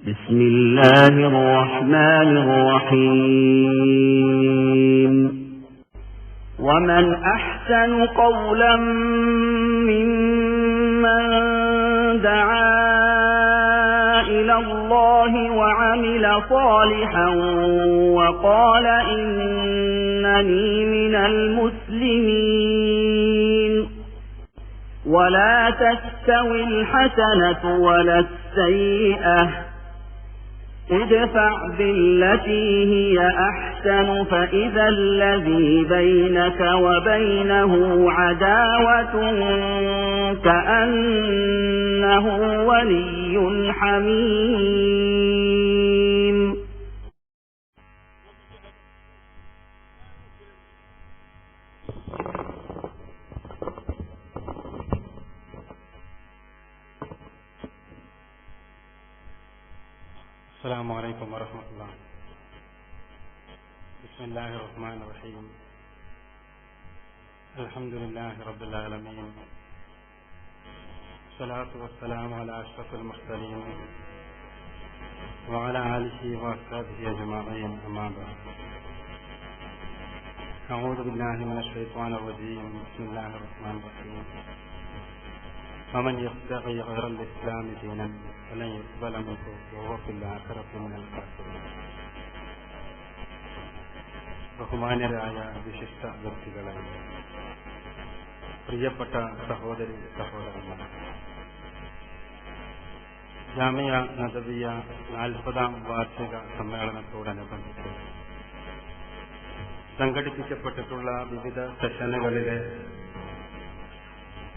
بسم الله الرحمن الرحيم ومن أحسن قولا ممن دعا إلى الله وعمل صالحا وقال إنني من المسلمين ولا تستوي الحسنة ولا السيئة ادفع بالتي هي أحسن فإذا الذي بينك وبينه عداوة كأنه ولي حميم. السلام عليكم ورحمة الله. بسم الله الرحمن الرحيم. الحمد لله رب العالمين، الصلاة والسلام على أشرف المرسلين وعلى آله وأصحابه أجمعين، أما بعد. أعوذ بالله من الشيطان الرجيم. بسم الله الرحمن الرحيم. ومن يبتغي غير الإسلام دينا فلن يقبل منه وهو في الآخرة من الخاسرين. ബഹുമാന്യരായ വിശിഷ്ട വ്യക്തികളെ, പ്രിയപ്പെട്ട സഹോദരി സഹോദരന്മാർ, ജാമിയ നദവിയ 40ാം വാർഷിക സമ്മേളനത്തോടനുബന്ധിച്ച് സംഘടിപ്പിക്കപ്പെട്ടിട്ടുള്ള വിവിധ സെഷനുകളിലെ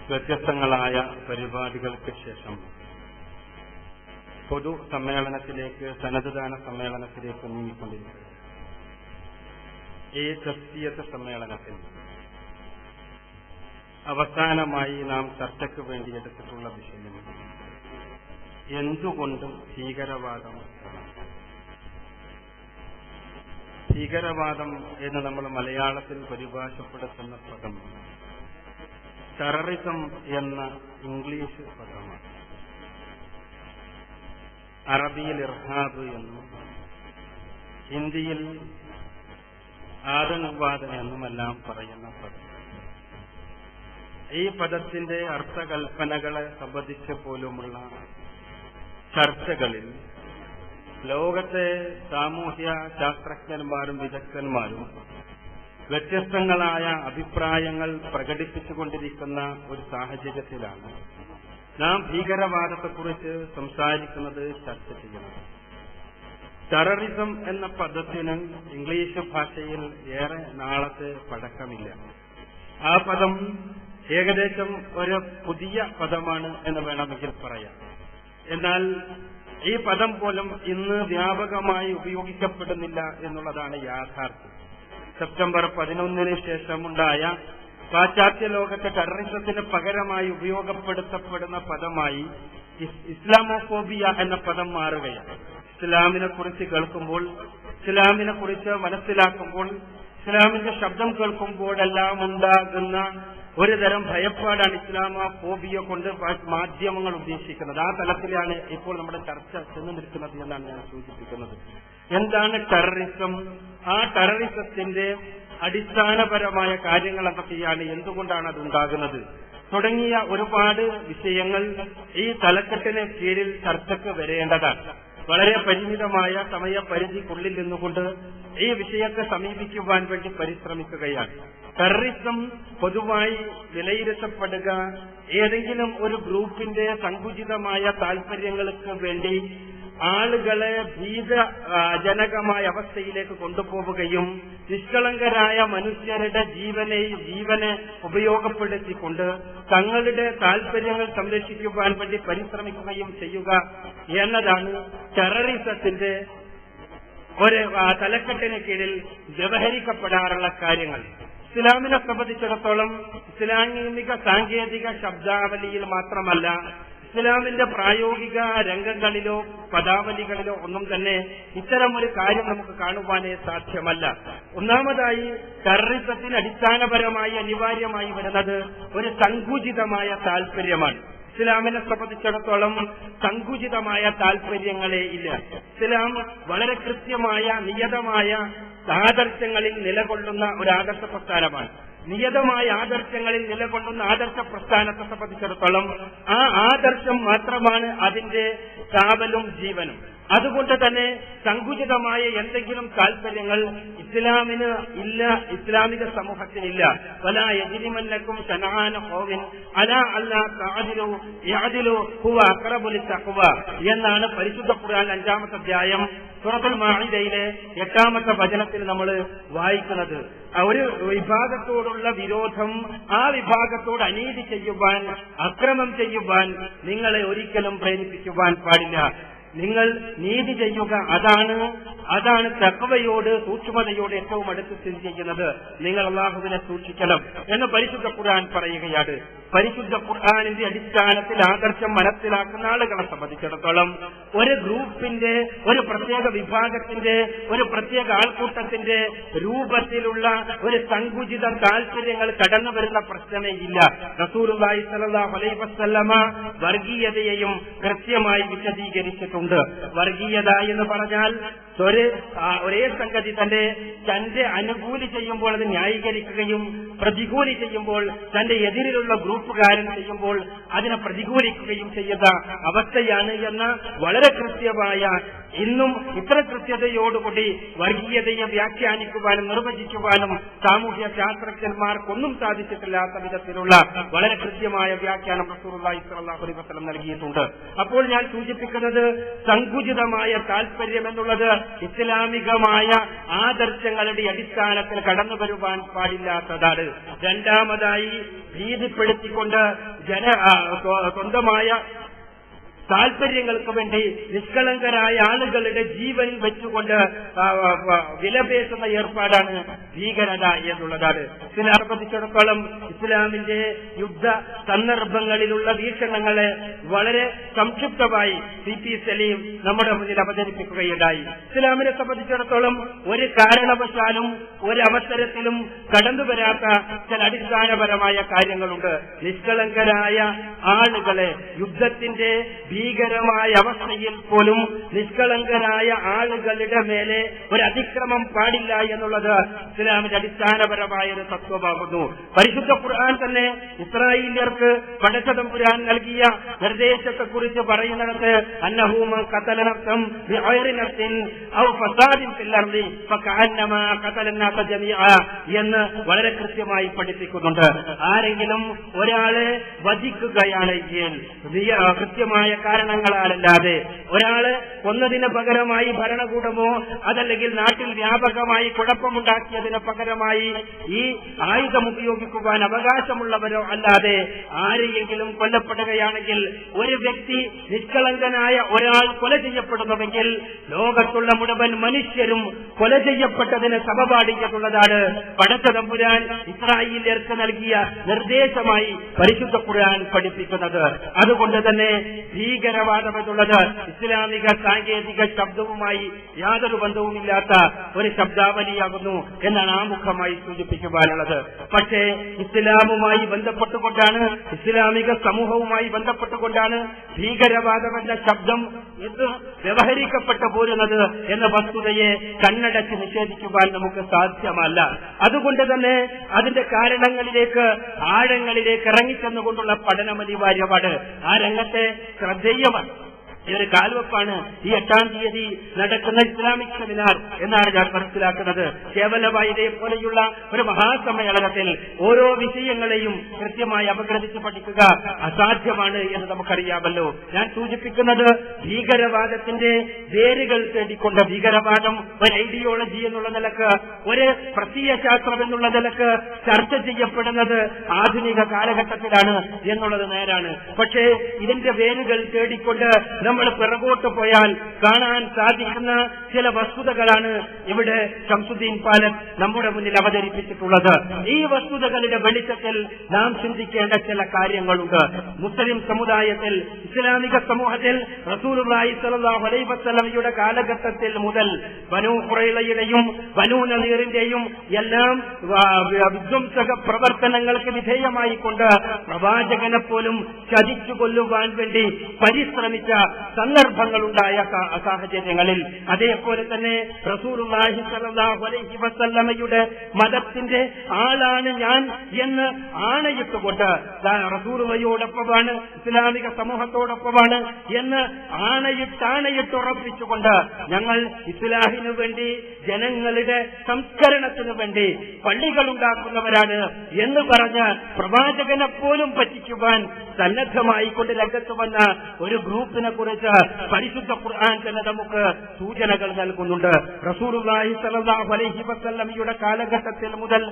വ്യത്യസ്തങ്ങളായ പരിപാടികൾക്ക് ശേഷം പൊതു സമ്മേളനത്തിലേക്ക്, സന്നദ്ധദാന സമ്മേളനത്തിലേക്ക് നീങ്ങിക്കൊണ്ടിരിക്കുന്നു. ഈ തസ്തിയത്ത് സമ്മേളനത്തിൽ അവസാനമായി നാം ചർച്ചയ്ക്ക് വേണ്ടി എടുത്തിട്ടുള്ള വിഷയം എന്തുകൊണ്ട് ഭീകരവാദം. ഭീകരവാദം എന്ന് നമ്മൾ മലയാളത്തിൽ പരിഭാഷപ്പെടുത്തുന്ന പദം ടെററിസം എന്ന ഇംഗ്ലീഷ് പദമാണ്. അറബിയിൽ ഇർഹാബ് എന്നും ഹിന്ദിയിൽ ആതങ്കവാദം എന്നുമെല്ലാം പറയുന്ന പദം. ഈ പദത്തിന്റെ അർത്ഥകൽപ്പനകളെ സംബന്ധിച്ച് പോലുമുള്ള ചർച്ചകളിൽ ലോകത്തെ സാമൂഹ്യ ശാസ്ത്രജ്ഞന്മാരും വിദഗ്ധന്മാരും വ്യത്യസ്തങ്ങളായ അഭിപ്രായങ്ങൾ പ്രകടിപ്പിച്ചുകൊണ്ടിരിക്കുന്ന ഒരു സാഹചര്യത്തിലാണ് നാം ഭീകരവാദത്തെക്കുറിച്ച് സംസാരിക്കുന്നത്, ചർച്ച ചെയ്യുന്നത്. ടെററിസം എന്ന പദത്തിന് ഇംഗ്ലീഷ് ഭാഷയിൽ ഏറെ നാളത്തെ പഴക്കമില്ല. ആ പദം ഏകദേശം ഒരു പുതിയ പദമാണ് എന്ന് വേണമെങ്കിൽ പറയാം. എന്നാൽ ഈ പദം പോലും ഇന്ന് വ്യാപകമായി ഉപയോഗിക്കപ്പെടുന്നില്ല എന്നുള്ളതാണ് യാഥാർത്ഥ്യം. സെപ്റ്റംബർ 11 ശേഷമുണ്ടായ പാശ്ചാത്യ ലോകത്തെ ടെററിസത്തിന് പകരമായി ഉപയോഗപ്പെടുത്തപ്പെടുന്ന പദമായി ഇസ്ലാമോഫോബിയ എന്ന പദം മാറുകയാണ്. ഇസ്ലാമിനെ കുറിച്ച് കേൾക്കുമ്പോൾ, ഇസ്ലാമിനെ കുറിച്ച് മനസ്സിലാക്കുമ്പോൾ, ഇസ്ലാമിന്റെ ശബ്ദം കേൾക്കുമ്പോഴെല്ലാം ഉണ്ടാകുന്ന ഒരു തരം ഭയപ്പാടാണ് ഇസ്ലാമോഫോബിയ കൊണ്ട് മാധ്യമങ്ങൾ ഉദ്ദേശിക്കുന്നത്. ആ തലത്തിലാണ് ഇപ്പോൾ നമ്മുടെ ചർച്ച ചെന്നു നിൽക്കുന്നത് എന്നാണ് ഞാൻ സൂചിപ്പിക്കുന്നത്. എന്താണ് ടെററിസം? ആ ടെററിസത്തിന്റെ അടിസ്ഥാനപരമായ കാര്യങ്ങൾ എന്തൊക്കെയാണ്, എന്തുകൊണ്ടാണ് അതുണ്ടാകുന്നത് തുടങ്ങിയ ഒരുപാട് വിഷയങ്ങൾ ഈ തലക്കെട്ടിന് കീഴിൽ ചർച്ചയ്ക്ക് വരേണ്ടതാണ്. വളരെ പരിമിതമായ സമയപരിധിക്കുള്ളിൽ നിന്നുകൊണ്ട് ഈ വിഷയത്തെ സമീപിക്കുവാൻ വേണ്ടി പരിശ്രമിക്കുകയാണ്. ടെററിസം പൊതുവായി വിലയിരുത്തപ്പെടുക ഏതെങ്കിലും ഒരു ഗ്രൂപ്പിന്റെ സങ്കുചിതമായ താൽപര്യങ്ങൾക്ക് വേണ്ടി ആളുകളെ ഭീതജനകമായ അവസ്ഥയിലേക്ക് കൊണ്ടുപോവുകയും നിഷ്കളങ്കരായ മനുഷ്യരുടെ ജീവനെ ഉപയോഗപ്പെടുത്തിക്കൊണ്ട് തങ്ങളുടെ താൽപര്യങ്ങൾ സംരക്ഷിക്കുവാൻ വേണ്ടി പരിശ്രമിക്കുകയും ചെയ്യുക എന്നതാണ് ടെററിസത്തിന്റെ ഒരു തലക്കെട്ടിന് കീഴിൽ വ്യവഹരിക്കപ്പെടാറുള്ള കാര്യങ്ങൾ. ഇസ്ലാമിനെ സംബന്ധിച്ചിടത്തോളം ഇസ്ലാമിക സാങ്കേതിക ശബ്ദാവലിയിൽ മാത്രമല്ല, ഇസ്ലാമിന്റെ പ്രായോഗിക രംഗങ്ങളിലോ പദാവലികളിലോ ഒന്നും തന്നെ ഇത്തരമൊരു കാര്യം നമുക്ക് കാണുവാനേ സാധ്യമല്ല. ഒന്നാമതായി ടെററിസത്തിന് അടിസ്ഥാനപരമായി അനിവാര്യമായി വരുന്നത് ഒരു സങ്കുചിതമായ താൽപര്യമാണ്. ഇസ്ലാമിനെ സംബന്ധിച്ചിടത്തോളം സങ്കുചിതമായ താല്പര്യങ്ങളെ ഇല്ല. ഇസ്ലാം വളരെ കൃത്യമായ നിയതമായ ആദർശങ്ങളിൽ നിലകൊള്ളുന്ന ഒരു ആദർശ പ്രസ്ഥാനമാണ്. നിയതമായ ആദർശങ്ങളിൽ നിലകൊള്ളുന്ന ആദർശ പ്രസ്ഥാനത്തെ സംബന്ധിച്ചിടത്തോളം ആ ആദർശം മാത്രമാണ് അതിന്റെ കാവലും ജീവനും. അതുകൊണ്ട് തന്നെ സങ്കുചിതമായ എന്തെങ്കിലും താല്പര്യങ്ങൾ ഇസ്ലാമിന് ഇല്ല, ഇസ്ലാമിക സമൂഹത്തിനില്ല. വലാ യജ്രിമന്നകും ശനആന ഖൗമിൻ അലാ അല്ലാ തഅദിലു യഅദിലു ഹുവ അഖറബു ലിത്തഖ്വ എന്നാണ് പരിശുദ്ധ ഖുർആൻ 5-ാമത്തെ അധ്യായം സൂറത്തുൽ മാഇദയിലെ 8-ാമത്തെ വചനത്തിൽ നമ്മൾ വായിക്കുന്നത്. ഒരു വിഭാഗത്തോടുള്ള വിരോധം, ആ വിഭാഗത്തോട് അനീതി ചെയ്യുവാൻ, അക്രമം ചെയ്യുവാൻ നിങ്ങളെ ഒരിക്കലും പ്രേരിപ്പിക്കുവാൻ പാടില്ല. നിങ്ങൾ നീതി ചെയ്യുക, അതാണ് തഖ്വയോട്, സൂക്ഷ്മതയോട് ഏറ്റവും അടുത്ത് സ്ഥിതി ചെയ്യുന്നത്. നിങ്ങൾ അല്ലാഹുവിനെ സൂക്ഷിക്കണം എന്ന് പരിശുദ്ധ ഖുർആൻ പറയുകയാണ്. പരിശുദ്ധ ഖുർആനിന്റെ അടിസ്ഥാനത്തിൽ ആദർശം മനസ്സിലാക്കുന്ന ആളുകളെ സംബന്ധിച്ചിടത്തോളം ഒരു ഗ്രൂപ്പിന്റെ, ഒരു പ്രത്യേക വിഭാഗത്തിന്റെ, ഒരു പ്രത്യേക ആൾക്കൂട്ടത്തിന്റെ രൂപത്തിലുള്ള ഒരു സങ്കുചിത താല്പര്യങ്ങൾ കടന്നു വരുന്ന പ്രശ്നമേ ഇല്ല. റസൂലുള്ളാഹി സ്വല്ലല്ലാഹു അലൈഹി വസല്ലമ വർഗീയതയെയും കൃത്യമായി വിശദീകരിച്ചിട്ടുണ്ട്. വർഗീയത എന്ന് പറഞ്ഞാൽ ഒരേ സംഗതി തന്റെ അനുകൂലി ചെയ്യുമ്പോൾ അത് ന്യായീകരിക്കുകയും പ്രതികൂലി ചെയ്യുമ്പോൾ തന്റെ എതിരിലുള്ള ഗ്രൂപ്പുകാരൻ ചെയ്യുമ്പോൾ അതിനെ പ്രതികൂലിക്കുകയും ചെയ്യുന്ന അവസ്ഥയാണ് എന്ന വളരെ കൃത്യമായ, ഇന്നും ഇത്ര കൃത്യതയോടുകൂടി വർഗീയതയെ വ്യാഖ്യാനിക്കുവാനും നിർവചിക്കുവാനും സാമൂഹ്യ ശാസ്ത്രജ്ഞന്മാർക്കൊന്നും സാധിച്ചിട്ടില്ലാത്ത വിധത്തിലുള്ള വളരെ കൃത്യമായ വ്യാഖ്യാനം റസൂലുള്ളാഹി സ്വല്ലല്ലാഹു അലൈഹി വസല്ലം നൽകിയിട്ടുണ്ട്. അപ്പോൾ ഞാൻ സൂചിപ്പിക്കുന്നത് സങ്കുചിതമായ താല്പര്യം എന്നുള്ളത് ഇസ്ലാമികമായ ആദർശങ്ങളുടെ അടിസ്ഥാനത്തിൽ കടന്നു വരുവാൻ പാടില്ലാത്തതാണ്. രണ്ടാമതായി ഭീതിപ്പെടുത്തിക്കൊണ്ട് സ്വന്തമായ താല്പര്യങ്ങൾക്ക് വേണ്ടി നിഷ്കളങ്കരായ ആളുകളുടെ ജീവൻ വെച്ചുകൊണ്ട് വിലപേശുന്ന ഏർപ്പാടാണ് ഭീകരത എന്നുള്ളതാണ്. ഇസ്ലാമിനെ സംബന്ധിച്ചിടത്തോളം ഇസ്ലാമിന്റെ യുദ്ധ സന്ദർഭങ്ങളിലുള്ള വീക്ഷണങ്ങളെ വളരെ സംക്ഷിപ്തമായി CP സലീം നമ്മുടെ മുന്നിൽ അവതരിപ്പിക്കുകയുണ്ടായി. ഇസ്ലാമിനെ സംബന്ധിച്ചിടത്തോളം ഒരു കാരണവശാലും ഒരവസരത്തിലും കടന്നുവരാത്ത ചില അടിസ്ഥാനപരമായ കാര്യങ്ങളുണ്ട്. നിഷ്കളങ്കരായ ആളുകളെ യുദ്ധത്തിന്റെ ഭീകരമായ അവസ്ഥയിൽ പോലും നിഷ്കളങ്കരായ ആളുകളുടെ മേലെ ഒരു അതിക്രമം പാടില്ല എന്നുള്ളത് ഇസ്ലാമിന്റെ അടിസ്ഥാനപരമായ ഒരു തത്വമാകുന്നു. പരിശുദ്ധ ഖുർആൻ തന്നെ ഇസ്രായേലിയർക്ക് പടച്ചതമ്പുരാൻ നൽകിയ നിർദ്ദേശത്തെക്കുറിച്ച് പറയുന്നിടത്ത് അന്നഹു മൻ ഖതല നഫ്സൻ ബിഗൈരി നഫ്സിൻ ഔ ഫസാദിൻ ഫിൽ അർളി ഫകഅന്നമാ ഖതല അന്നാസ ജമീഅ എന്ന് വളരെ കൃത്യമായി പഠിപ്പിക്കുന്നുണ്ട്. ആരെങ്കിലും ഒരാളെ വധിക്കുകയാണെങ്കിൽ കൃത്യമായ കാരണങ്ങളാലല്ലാതെ, ഒരാള് കൊന്നതിന് പകരമായി ഭരണകൂടമോ അതല്ലെങ്കിൽ നാട്ടിൽ വ്യാപകമായി കുഴപ്പമുണ്ടാക്കിയതിന് പകരമായി ഈ ആയുധം ഉപയോഗിക്കുവാൻ അവകാശമുള്ളവരോ അല്ലാതെ ആരെയെങ്കിലും കൊല്ലപ്പെടുകയാണെങ്കിൽ, ഒരു വ്യക്തി നിഷ്കളങ്കനായ ഒരാൾ കൊല ചെയ്യപ്പെടുന്നുവെങ്കിൽ ലോകത്തുള്ള മുഴുവൻ മനുഷ്യരും കൊല ചെയ്യപ്പെട്ടതിന് സമപാടിക്കത്തുള്ളതാണ് പടച്ചതമ്പുരാൻ ഇസ്രായേലിയർക്ക് നൽകിയ നിർദ്ദേശമായി പരിശുദ്ധ ഖുർആൻ പഠിപ്പിക്കുന്നത്. അതുകൊണ്ട് തന്നെ ഭീകരവാദം എന്നുള്ളത് ഇസ്ലാമിക സാങ്കേതിക ശബ്ദവുമായി യാതൊരു ബന്ധവുമില്ലാത്ത ഒരു ശബ്ദാവലിയാകുന്നു എന്നാണ് ആമുഖമായി സൂചിപ്പിക്കുവാനുള്ളത്. പക്ഷേ ഇസ്ലാമുമായി ബന്ധപ്പെട്ടുകൊണ്ടാണ്, ഇസ്ലാമിക സമൂഹവുമായി ബന്ധപ്പെട്ടുകൊണ്ടാണ് ഭീകരവാദം എന്ന ശബ്ദം ഇത് വ്യവഹരിക്കപ്പെട്ടു പോരുന്നത് എന്ന വസ്തുതയെ കണ്ണടച്ച് നിഷേധിക്കുവാൻ നമുക്ക് സാധ്യമല്ല. അതുകൊണ്ട് തന്നെ അതിന്റെ കാരണങ്ങളിലേക്ക്, ആഴങ്ങളിലേക്ക് ഇറങ്ങിച്ചെന്നുകൊണ്ടുള്ള പഠനം അനിവാര്യമാണ്. ആ രംഗത്തെ ശ്രദ്ധേയമാണ്. ഇതൊരു കാൽവെപ്പാണ് ഈ 8-ാം തീയതി നടക്കുന്ന ഇസ്ലാമിക് സെമിനാർ എന്നാണ് ഞാൻ മനസ്സിലാക്കുന്നത്. കേവലമായി ഇതേപോലെയുള്ള ഒരു മഹാസമ്മേളനത്തിൽ ഓരോ വിഷയങ്ങളെയും കൃത്യമായി അപഗ്രഥിച്ച് പഠിക്കുക അസാധ്യമാണ് എന്ന് നമുക്കറിയാമല്ലോ. ഞാൻ സൂചിപ്പിക്കുന്നത് ഭീകരവാദത്തിന്റെ വേരുകൾ തേടിക്കൊണ്ട്, ഭീകരവാദം ഒരു ഐഡിയോളജി എന്നുള്ള നിലക്ക്, ഒരു പ്രത്യയശാസ്ത്രം എന്നുള്ള നിലക്ക് ചർച്ച ചെയ്യപ്പെടുന്നത് ആധുനിക കാലഘട്ടത്തിലാണ് എന്നുള്ളത് നേരാണ്. പക്ഷേ ഇതിന്റെ വേരുകൾ തേടിക്കൊണ്ട് നമ്മൾ പിറകോട്ട് പോയാൽ കാണാൻ സാധിക്കുന്ന ചില വസ്തുതകളാണ് ഇവിടെ ശംസുദ്ദീൻ പാലൻ നമ്മുടെ മുന്നിൽ അവതരിപ്പിച്ചിട്ടുള്ളത്. ഈ വസ്തുതകളുടെ വെളിച്ചത്തിൽ നാം ചിന്തിക്കേണ്ട ചില കാര്യങ്ങളുണ്ട്. മുസ്ലിം സമുദായത്തിൽ, ഇസ്ലാമിക സമൂഹത്തിൽ റസൂലുള്ളാഹി സ്വല്ലല്ലാഹു അലൈഹി വസല്ലമയുടെ കാലഘട്ടത്തിൽ മുതൽ ബനൂ ഖുറൈളയുടെയും ബനൂ നളീറിന്റെയും എല്ലാം വിധ്വംസക പ്രവർത്തനങ്ങൾക്ക് വിധേയമായിക്കൊണ്ട് പ്രവാചകനെ പോലും ചതിച്ചു കൊല്ലുവാൻ വേണ്ടി പരിശ്രമിച്ച സന്ദർഭങ്ങളുണ്ടായ സാഹചര്യങ്ങളിൽ, അതേപോലെ തന്നെ റസൂലുള്ളാഹി സ്വല്ലല്ലാഹു അലൈഹി വസല്ലമയുടെ മതത്തിന്റെ ആളാണ് ഞാൻ എന്ന് ആണയിട്ടുകൊണ്ട് റസൂലുള്ളാഹിയോടൊപ്പമാണ്, ഇസ്ലാമിക സമൂഹത്തോടൊപ്പമാണ് എന്ന് ആണയിട്ടുറപ്പിച്ചുകൊണ്ട് ഞങ്ങൾ ഇസ്ലാഹിനു വേണ്ടി, ജനങ്ങളുടെ സംസ്കരണത്തിനു വേണ്ടി പള്ളികൾ ഉണ്ടാക്കുന്നവരാണ് എന്ന് പറഞ്ഞ് പ്രവാചകനെ പോലും പറ്റിക്കുവാൻ സന്നദ്ധമായിക്കൊണ്ട് രംഗത്ത് വന്ന ഒരു ഗ്രൂപ്പിനെ കുറിച്ച് പരിശുദ്ധ ഖുർആൻ തന്നെ നമുക്ക് സൂചനകൾ നൽകുന്നുണ്ട്. റസൂലുള്ളാഹി സ്വല്ലല്ലാഹു അലൈഹി വസല്ലമയുടെ കാലഘട്ടത്തിൽ മുതൽ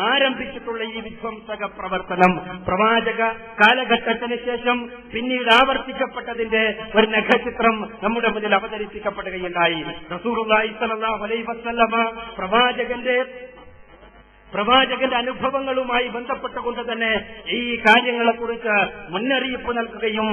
ആരംഭിച്ചിട്ടുള്ള ഈ വിധ്വംസക പ്രവർത്തനം പ്രവാചക കാലഘട്ടത്തിന് ശേഷം പിന്നീട് ആവർത്തിക്കപ്പെട്ടതിന്റെ ഒരു നഖചിത്രം നമ്മുടെ മുന്നിൽ അവതരിപ്പിക്കപ്പെടുകയുണ്ടായി. റസൂലുള്ളാഹി സ്വല്ലല്ലാഹു അലൈഹി വസല്ലമ പ്രവാചകന്റെ അനുഭവങ്ങളുമായി ബന്ധപ്പെട്ടുകൊണ്ട് തന്നെ ഈ കാര്യങ്ങളെക്കുറിച്ച് മുന്നറിയിപ്പ് നൽകുകയും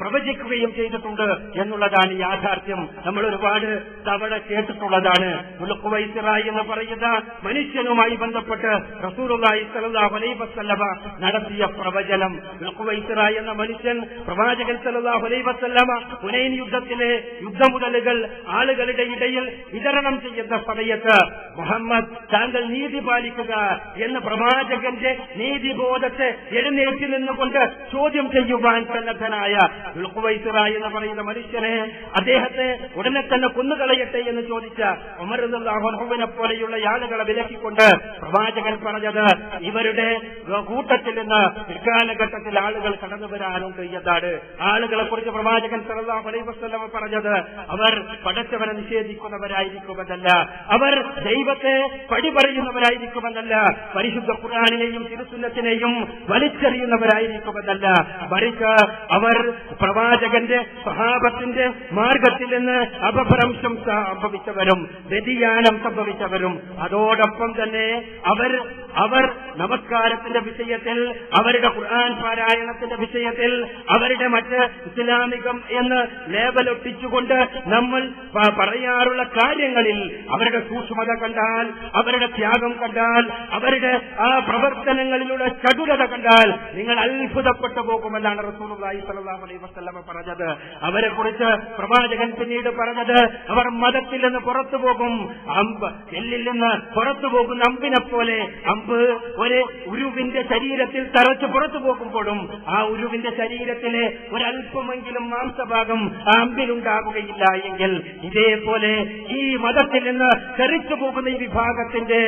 പ്രവചിക്കുകയും ചെയ്തിട്ടുണ്ട് എന്നുള്ളതാണ് യാഥാർത്ഥ്യം. നമ്മൾ ഒരുപാട് തവണ കേട്ടിട്ടുള്ളതാണ്. ഉൽഖുവൈസിറ എന്ന് പറയുന്ന മനുഷ്യനുമായി ബന്ധപ്പെട്ട് റസൂലുള്ളാഹി സ്വല്ലല്ലാഹു അലൈഹി വസല്ലമ നടത്തിയ പ്രവചനം. ഉൽഖുവൈസിറ എന്ന മനുഷ്യൻ പ്രവാചകൻ സ്വല്ലല്ലാഹു അലൈഹി വസല്ലമ ഹുനൈൻ യുദ്ധത്തിലെ യുദ്ധമുതലുകൾ ആളുകളുടെ ഇടയിൽ വിതരണം ചെയ്യുന്ന സമയത്ത് മുഹമ്മദ് താങ്കൾ നീതി പാലിക്കുക എന്ന് പ്രവാചകന്റെ നീതിബോധത്തെ എഴുന്നേറ്റ് നിന്നുകൊണ്ട് ചോദ്യം ചെയ്യുവാൻ സന്നദ്ധനായ ഉൽഖുവൈസിറ എന്ന് പറയുന്ന മനുഷ്യനെ, അദ്ദേഹത്തെ ഉടനെ തന്നെ കൊന്നുകളയട്ടെ എന്ന് ചോദിച്ച ഉമർ റളിയല്ലാഹു അൻഹുവിനെ പോലെയുള്ള ആളുകളെ വിലക്കിക്കൊണ്ട് പ്രവാചകൻ പറഞ്ഞത്, ഇവരുടെ കൂട്ടത്തിൽ നിന്ന് പിൽക്കാലഘട്ടത്തിൽ ആളുകൾ കടന്നു വരാനുണ്ട് എന്നാണ്. ആളുകളെ കുറിച്ച് പ്രവാചകൻ സല്ലല്ലാഹു അലൈഹി വസല്ലം പറഞ്ഞത്, അവർ പടച്ചവനെ നിഷേധിക്കുന്നവരായിരിക്കുമെന്നല്ല, അവർ ദൈവത്തെ പടി പറയുന്നവരായിരിക്കുമെന്നല്ല, പരിശുദ്ധ ഖുർആനിനെയും തിരുസുന്നത്തിനെയും വലിച്ചെറിയുന്നവരായിരിക്കുമെന്നല്ല, മറിച്ച് അവർ പ്രവാചകന്റെ സ്വഹാബത്തിന്റെ മാർഗത്തിൽ നിന്ന് അപഭ്രംശം സംഭവിച്ചവരും വ്യതിയാനം സംഭവിച്ചവരും, അതോടൊപ്പം തന്നെ അവർ നമസ്കാരത്തിന്റെ വിഷയത്തിൽ, അവരുടെ ഖുർആൻ പാരായണത്തിന്റെ വിഷയത്തിൽ, അവരുടെ മറ്റ് ഇസ്ലാമികം എന്ന് ലേബലൊട്ടിച്ചുകൊണ്ട് നമ്മൾ പറയാറുള്ള കാര്യങ്ങളിൽ അവരുടെ സൂക്ഷ്മത കണ്ടാൽ, അവരുടെ ത്യാഗം കണ്ടാൽ, അവരുടെ ആ പ്രവർത്തനങ്ങളിലുള്ള ചടുലത കണ്ടാൽ നിങ്ങൾ അത്ഭുതപ്പെട്ടു പോകുമെന്നാണ് റസൂലുള്ളാഹി സ്വല്ലല്ലാഹു അലൈഹി വസല്ലം പറഞ്ഞത്. അവരെ കുറിച്ച് പ്രവാചകൻ പിന്നീട് പറഞ്ഞത്, അവർ മതത്തിൽ നിന്ന് പുറത്തു പോകും, എല്ലിൽ നിന്ന് പുറത്തു പോകുന്ന അമ്പിനെ പോലെ. അമ്പ് ഒരു ഉരുവിന്റെ ശരീരത്തിൽ തറച്ച് പുറത്തു പോകുമ്പോഴും ആ ഉരുവിന്റെ ശരീരത്തിലെ ഒരല്പമെങ്കിലും മാംസഭാഗം ആ അമ്പിലുണ്ടാവുകയില്ല എങ്കിൽ, ഇതേപോലെ ഈ മതത്തിൽ നിന്ന് തെറിച്ചു പോകുന്ന ഈ വിഭാഗത്തിന്റെ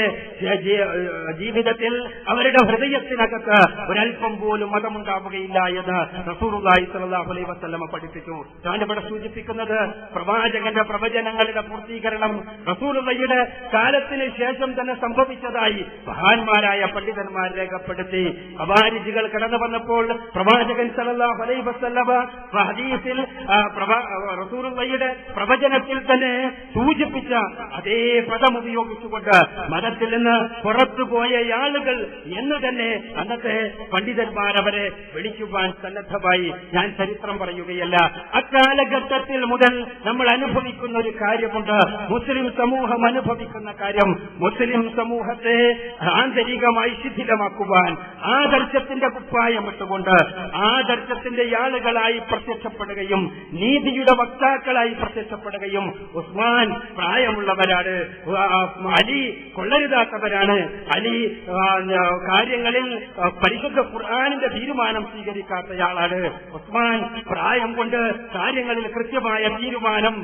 ജീവിതത്തിൽ, അവരുടെ ഹൃദയത്തിനകത്ത് ഒരല്പം പോലും മതമുണ്ടാവുകയില്ല എന്ന് റസൂലുള്ളാഹി സ്വല്ലല്ലാഹു അലൈഹി വസല്ലം പഠിപ്പിച്ചു. ഞാനിവിടെ സൂചിപ്പിക്കുന്നത് പ്രവാചകന്റെ പ്രവചനങ്ങളുടെ പൂർത്തീകരണം റസൂലുള്ളാഹിയുടെ കാലത്തിന് ശേഷം തന്നെ സംഭവിച്ചതായി മഹാന്മാരായ പണ്ഡിതന്മാർ രേഖപ്പെടുത്തി. ഖവാരിജികൾ കടന്നു വന്നപ്പോൾ പ്രവാചകൻ സല്ലല്ലാഹു അലൈഹി വസല്ലം ഹദീസിൽ റസൂലുള്ളാഹിയുടെ പ്രവചനത്തിൽ തന്നെ സൂചിപ്പിച്ച അതേ പദം ഉപയോഗിച്ചുകൊണ്ട് മതത്തിൽ നിന്ന് പുറത്തുപോയ ആളുകൾ എന്ന് തന്നെ അന്നത്തെ പണ്ഡിതന്മാർ അവരെ വിളിക്കുവാൻ സന്നദ്ധമായി. ഞാൻ ചരിത്രം പറയുകയല്ല. അക്കാലഘട്ടത്തിൽ മുതൽ നമ്മൾ അനുഭവിക്കുന്ന ഒരു കാര്യമുണ്ട്, മുസ്ലിം സമൂഹം അനുഭവിക്കുന്ന കാര്യം. മുസ്ലിം സമൂഹത്തെ ആന്തരികമായി ശിഥിലമാക്കുവാൻ ആദർശത്തിന്റെ കുപ്പായം ഇട്ടുകൊണ്ട് ആദർശത്തിന്റെ ആളുകളായി പ്രത്യക്ഷപ്പെടുകയും നീതിയുടെ വക്താക്കളായി പ്രത്യക്ഷപ്പെടുകയും, ഉസ്മാൻ പ്രായമുള്ളവരാണ്, അലി കൊള്ളരുതാത്തവരാണ്, അലി കാര്യങ്ങളിൽ പരിശുദ്ധ ഖുർആനിന്റെ തീരുമാനം സ്വീകരിക്കാത്തയാളാണ്, ഉസ്മാൻ പ്രായം കൊണ്ട് കാര്യങ്ങളിൽ കൃത്യമായ തീരുമാനം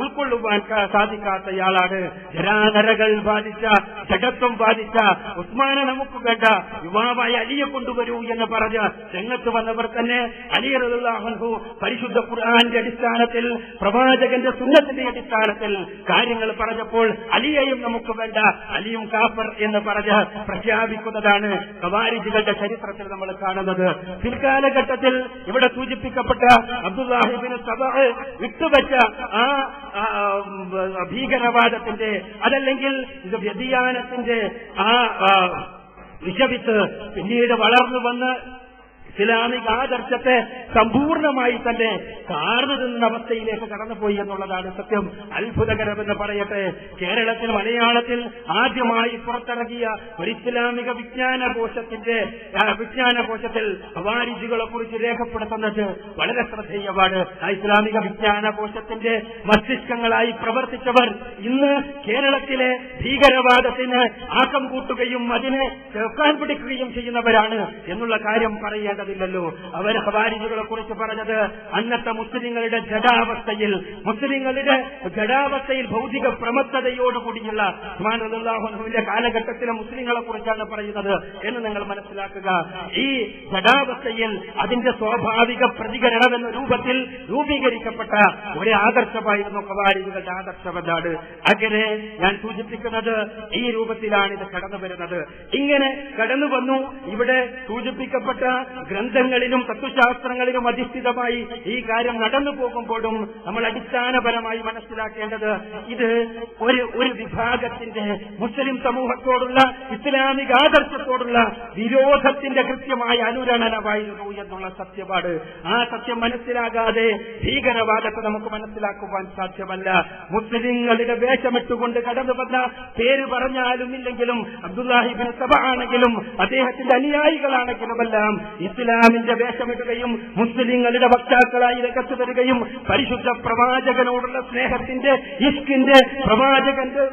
ഉൾക്കൊള്ളുവാൻ സാധിക്കാത്തയാളാണ്, ജരാനരകൾ ബാധിച്ച, ജഡത്വം ബാധിച്ച ഉസ്മാനെ നമുക്ക് വേണ്ട, യുവാവായ അലിയെ കൊണ്ടുവരൂ എന്ന് പറഞ്ഞ് രംഗത്ത് വന്നവർ തന്നെ അലി റളിയല്ലാഹു അൻഹു പരിശുദ്ധ ഖുർആന്റെ അടിസ്ഥാനത്തിൽ, പ്രവാചകന്റെ സുന്നത്തിന്റെ അടിസ്ഥാനത്തിൽ കാര്യങ്ങൾ പറഞ്ഞപ്പോൾ അലിയെയും നമുക്ക് വേണ്ട, അലി മുസ്ലിം കാഫർ എന്ന് പറഞ്ഞ് പ്രഖ്യാപിക്കുന്നതാണ് ഖവാരിജികളുടെ ചരിത്രത്തിൽ നമ്മൾ കാണുന്നത്. പിൽക്കാലഘട്ടത്തിൽ ഇവിടെ സൂചിപ്പിക്കപ്പെട്ട അബ്ദുല്ലാഹി ഇബ്നു സബഅ വിട്ടുവെച്ച ആ ഭീകരവാദത്തിന്റെ അതല്ലെങ്കിൽ വ്യതിയാനത്തിന്റെ ആ വിഷവിത്ത് പിന്നീട് വളർന്നു വന്ന് ഇസ്ലാമിക ആദർശത്തെ സമ്പൂർണമായി തന്നെ കാർന്നു തിന്ന അവസ്ഥയിലേക്ക് കടന്നുപോയി എന്നുള്ളതാണ് സത്യം. അത്ഭുതകരമെന്ന് പറയട്ടെ, കേരളത്തിൽ മലയാളത്തിൽ ആദ്യമായി പുറത്തിറങ്ങിയ ഒരു ഇസ്ലാമിക വിജ്ഞാനകോശത്തിൽ ഖവാരിജികളെ കുറിച്ച് രേഖപ്പെടുത്തുന്നത് വളരെ ശ്രദ്ധേയമാണ്. ആ ഇസ്ലാമിക വിജ്ഞാനകോശത്തിന്റെ മസ്തിഷ്കങ്ങളായി പ്രവർത്തിച്ചവർ ഇന്ന് കേരളത്തിലെ ഭീകരവാദത്തിന് ആക്കം കൂട്ടുകയും അതിനെ ചെറുക്കാൻ പിടിക്കുകയും ചെയ്യുന്നവരാണ് എന്നുള്ള കാര്യം പറയേണ്ടതില്ലല്ലോ. അവർ ഖവാരിജികളെ കുറിച്ച് പറഞ്ഞത് അന്നത്തെ മുസ്ലിങ്ങളുടെ ജഡാവസ്ഥയിൽ ഭൗതിക പ്രമത്തതയോടുകൂടിയുള്ള ഉസ്മാൻ റളിയല്ലാഹു അൻഹുവിന്റെ കാലഘട്ടത്തിലെ മുസ്ലിങ്ങളെ കുറിച്ചാണ് പറയുന്നത് എന്ന് നിങ്ങൾ മനസ്സിലാക്കുക. ഈ ജഡാവസ്ഥയിൽ അതിന്റെ സ്വാഭാവിക പ്രതികരണം എന്ന രൂപത്തിൽ രൂപീകരിക്കപ്പെട്ട ഒരു ആദർശമായിരുന്നു ഖവാരിജികളുടെ ആദർശമെന്നാണ്. അങ്ങനെ ഞാൻ സൂചിപ്പിക്കുന്നത് ഈ രൂപത്തിലാണ് ഇത് കടന്നു വരുന്നത്. ഇങ്ങനെ കടന്നു വന്നു. ഇവിടെ സൂചിപ്പിക്കപ്പെട്ട ഗ്രന്ഥങ്ങളിലും തത്വശാസ്ത്രങ്ങളിലും അധിഷ്ഠിതമായി ഈ കാര്യം നടന്നു പോകുമ്പോഴും നമ്മൾ അടിസ്ഥാനപരമായി മനസ്സിലാക്കേണ്ടത് ഇത് ഒരു വിഭാഗത്തിന്റെ മുസ്ലിം സമൂഹത്തോടുള്ള ഇസ്ലാമിക ആദർശത്തോടുള്ള വിരോധത്തിന്റെ കൃത്യമായ അനുരണനമായിരുന്നു എന്നുള്ള സത്യമാണ്. ആ സത്യം മനസ്സിലാകാതെ ഭീകരവാദത്തെ നമുക്ക് മനസ്സിലാക്കുവാൻ സാധ്യമല്ല. മുസ്ലിങ്ങളുടെ വേഷമിട്ടുകൊണ്ട് കടന്നു വന്ന പേര് പറഞ്ഞാലും ഇല്ലെങ്കിലും അബ്ദുല്ലാഹി ഇബ്നു സബഅ ആണെങ്കിലും അദ്ദേഹത്തിന്റെ അനുയായികളാണെങ്കിലുമെല്ലാം ഇസ്ലാമിന്റെ വേഷമിടുകയും മുസ്ലിങ്ങളുടെ വക്താക്കളായി രംഗത്ത് വരികയും പരിശുദ്ധ പ്രവാചകനോടുള്ള സ്നേഹത്തിന്റെ ഇഷ്കിന്റെ പ്രവാചകന്റെ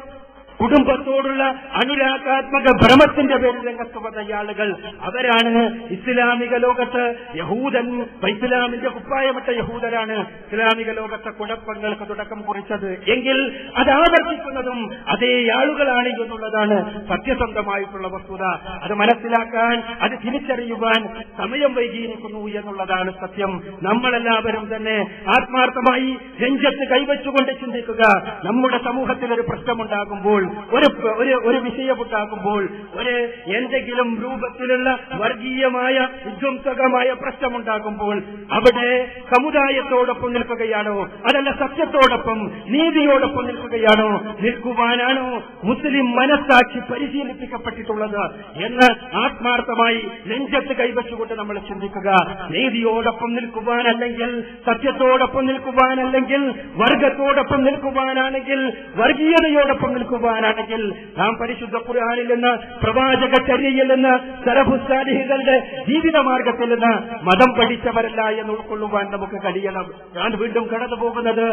കുടുംബത്തോടുള്ള അനുരാഗാത്മക ഭ്രമത്തിന്റെ പേരിൽ രംഗത്ത് വന്ന ആളുകൾ അവരാണ് ഇസ്ലാമിക ലോകത്ത് യഹൂദൻ ഇസ്ലാമിന്റെ കുപ്പായമിട്ട യഹൂദരാണ് ഇസ്ലാമിക ലോകത്തെ കുഴപ്പങ്ങൾക്ക് തുടക്കം കുറിച്ചത് എങ്കിൽ അത് ആവർത്തിക്കുന്നതും അതേ ആളുകളാണ് എന്നുള്ളതാണ് സത്യസന്ധമായിട്ടുള്ള വസ്തുത. അത് മനസ്സിലാക്കാൻ അത് തിരിച്ചറിയുവാൻ സമയം വൈകിയിരിക്കുന്നു എന്നുള്ളതാണ് സത്യം. നമ്മളെല്ലാവരും തന്നെ ആത്മാർത്ഥമായി നെഞ്ചത്ത് കൈവച്ചുകൊണ്ട് ചിന്തിക്കുക. നമ്മുടെ സമൂഹത്തിൽ ഒരു പ്രശ്നമുണ്ടാകുമ്പോൾ ഒരു വിഷയമുണ്ടാകുമ്പോൾ എന്തെങ്കിലും രൂപത്തിലുള്ള വർഗീയമായ വിധ്വംസകമായ പ്രശ്നമുണ്ടാകുമ്പോൾ അവിടെ സമുദായത്തോടൊപ്പം നിൽക്കുകയാണോ അതല്ല സത്യത്തോടൊപ്പം നീതിയോടൊപ്പം നിൽക്കുവാനാണോ മുസ്ലിം മനസ്സാക്ഷി പരിശീലിപ്പിക്കപ്പെട്ടിട്ടുള്ളത് എന്ന് ആത്മാർത്ഥമായി നെഞ്ചത്ത് കൈവച്ചുകൊണ്ട് നമ്മൾ ചിന്തിക്കുക. നീതിയോടൊപ്പം നിൽക്കുവാനല്ലെങ്കിൽ സത്യത്തോടൊപ്പം നിൽക്കുവാനല്ലെങ്കിൽ വർഗത്തോടൊപ്പം നിൽക്കുവാനാണെങ്കിൽ വർഗീയതയോടൊപ്പം നിൽക്കുവാനാണെങ്കിൽ നാം പരിശുദ്ധ ഖുർആനിൽ നിന്ന് പ്രവാചക ചര്യയിൽ നിന്ന് സലഫുസ്സാലിഹീങ്ങളുടെ ജീവിതമാർഗത്തിൽ നിന്ന് മതം പഠിച്ചവരല്ല എന്ന് ഉൾക്കൊള്ളുവാൻ നമുക്ക് കഴിയണം. ഞാൻ വീണ്ടും കടന്നു പോകുന്നത്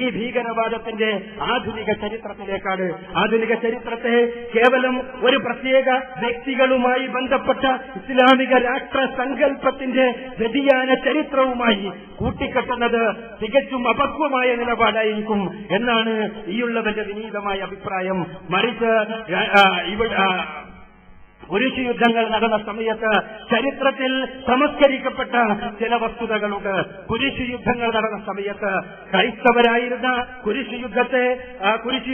ഈ ഭീകരവാദത്തിന്റെ ആധുനിക ചരിത്രത്തിലേക്കാണ്. ആധുനിക ചരിത്രത്തെ കേവലം ഒരു പ്രത്യേക വ്യക്തികളുമായി ബന്ധപ്പെട്ട ഇസ്ലാമിക രാഷ്ട്ര സങ്കല്പത്തിന്റെ വ്യതിയാന ചരിത്രവുമായി കൂട്ടിക്കെട്ടുന്നത് തികച്ചും അപക്വമായ നിലപാടായിരിക്കും എന്നാണ് ഈയുള്ളവന്റെ വിനീതമായ അഭിപ്രായം. മറിച്ച് കുരിശ് യുദ്ധങ്ങൾ നടന്ന സമയത്ത് ചരിത്രത്തിൽ സംസ്കരിക്കപ്പെട്ട ചില വസ്തുതകളുണ്ട്. കുരിശ് യുദ്ധങ്ങൾ നടന്ന സമയത്ത് ക്രൈസ്തവരായിരുന്ന കുരിശ്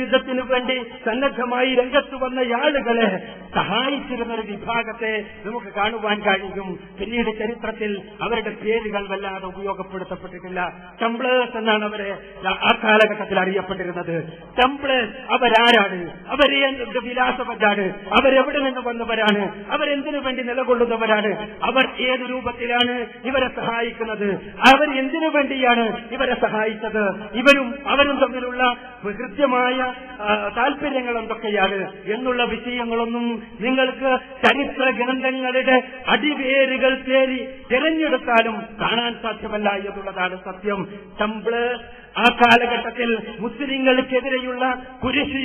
യുദ്ധത്തിനു വേണ്ടി സന്നദ്ധമായി രംഗത്ത് വന്ന ആളുകളെ സഹായിച്ചിരുന്ന ഒരു വിഭാഗത്തെ നമുക്ക് കാണുവാൻ കഴിയും. പിന്നീട് ചരിത്രത്തിൽ അവരുടെ പേരുകൾ വല്ലാതെ ഉപയോഗപ്പെടുത്തപ്പെട്ടിട്ടില്ല. ടെംപ്ലേഴ്സ് എന്നാണ് അവരെ ആ കാലഘട്ടത്തിൽ അറിയപ്പെട്ടിരുന്നത്. ടെംപ്ലേഴ്സ് അവരാരാണ്? അവരെ വിലാസവരാണ്? അവരെവിടെ നിന്ന് വന്നവരാണ്? അവരെന്തിനു വേണ്ടി നിലകൊള്ളുന്നവരാണ്? അവർ ഏത് രൂപത്തിലാണ് ഇവരെ സഹായിക്കുന്നത്? അവർ എന്തിനു വേണ്ടിയാണ് ഇവരെ സഹായിച്ചത്? അവരും തമ്മിലുള്ള കൃത്യമായ താല്പര്യങ്ങൾ എന്തൊക്കെയാണ് എന്നുള്ള വിഷയങ്ങളൊന്നും നിങ്ങൾക്ക് ചരിത്ര ഗ്രന്ഥങ്ങളുടെ അടിവേരുകൾ തേടി തിരഞ്ഞെടുത്താലും കാണാൻ സാധ്യമല്ല എന്നുള്ളതാണ് സത്യം. ടെംപ്ലേഴ്സ് ആ കാലഘട്ടത്തിൽ മുസ്ലിങ്ങൾക്കെതിരെയുള്ള കുരിശ്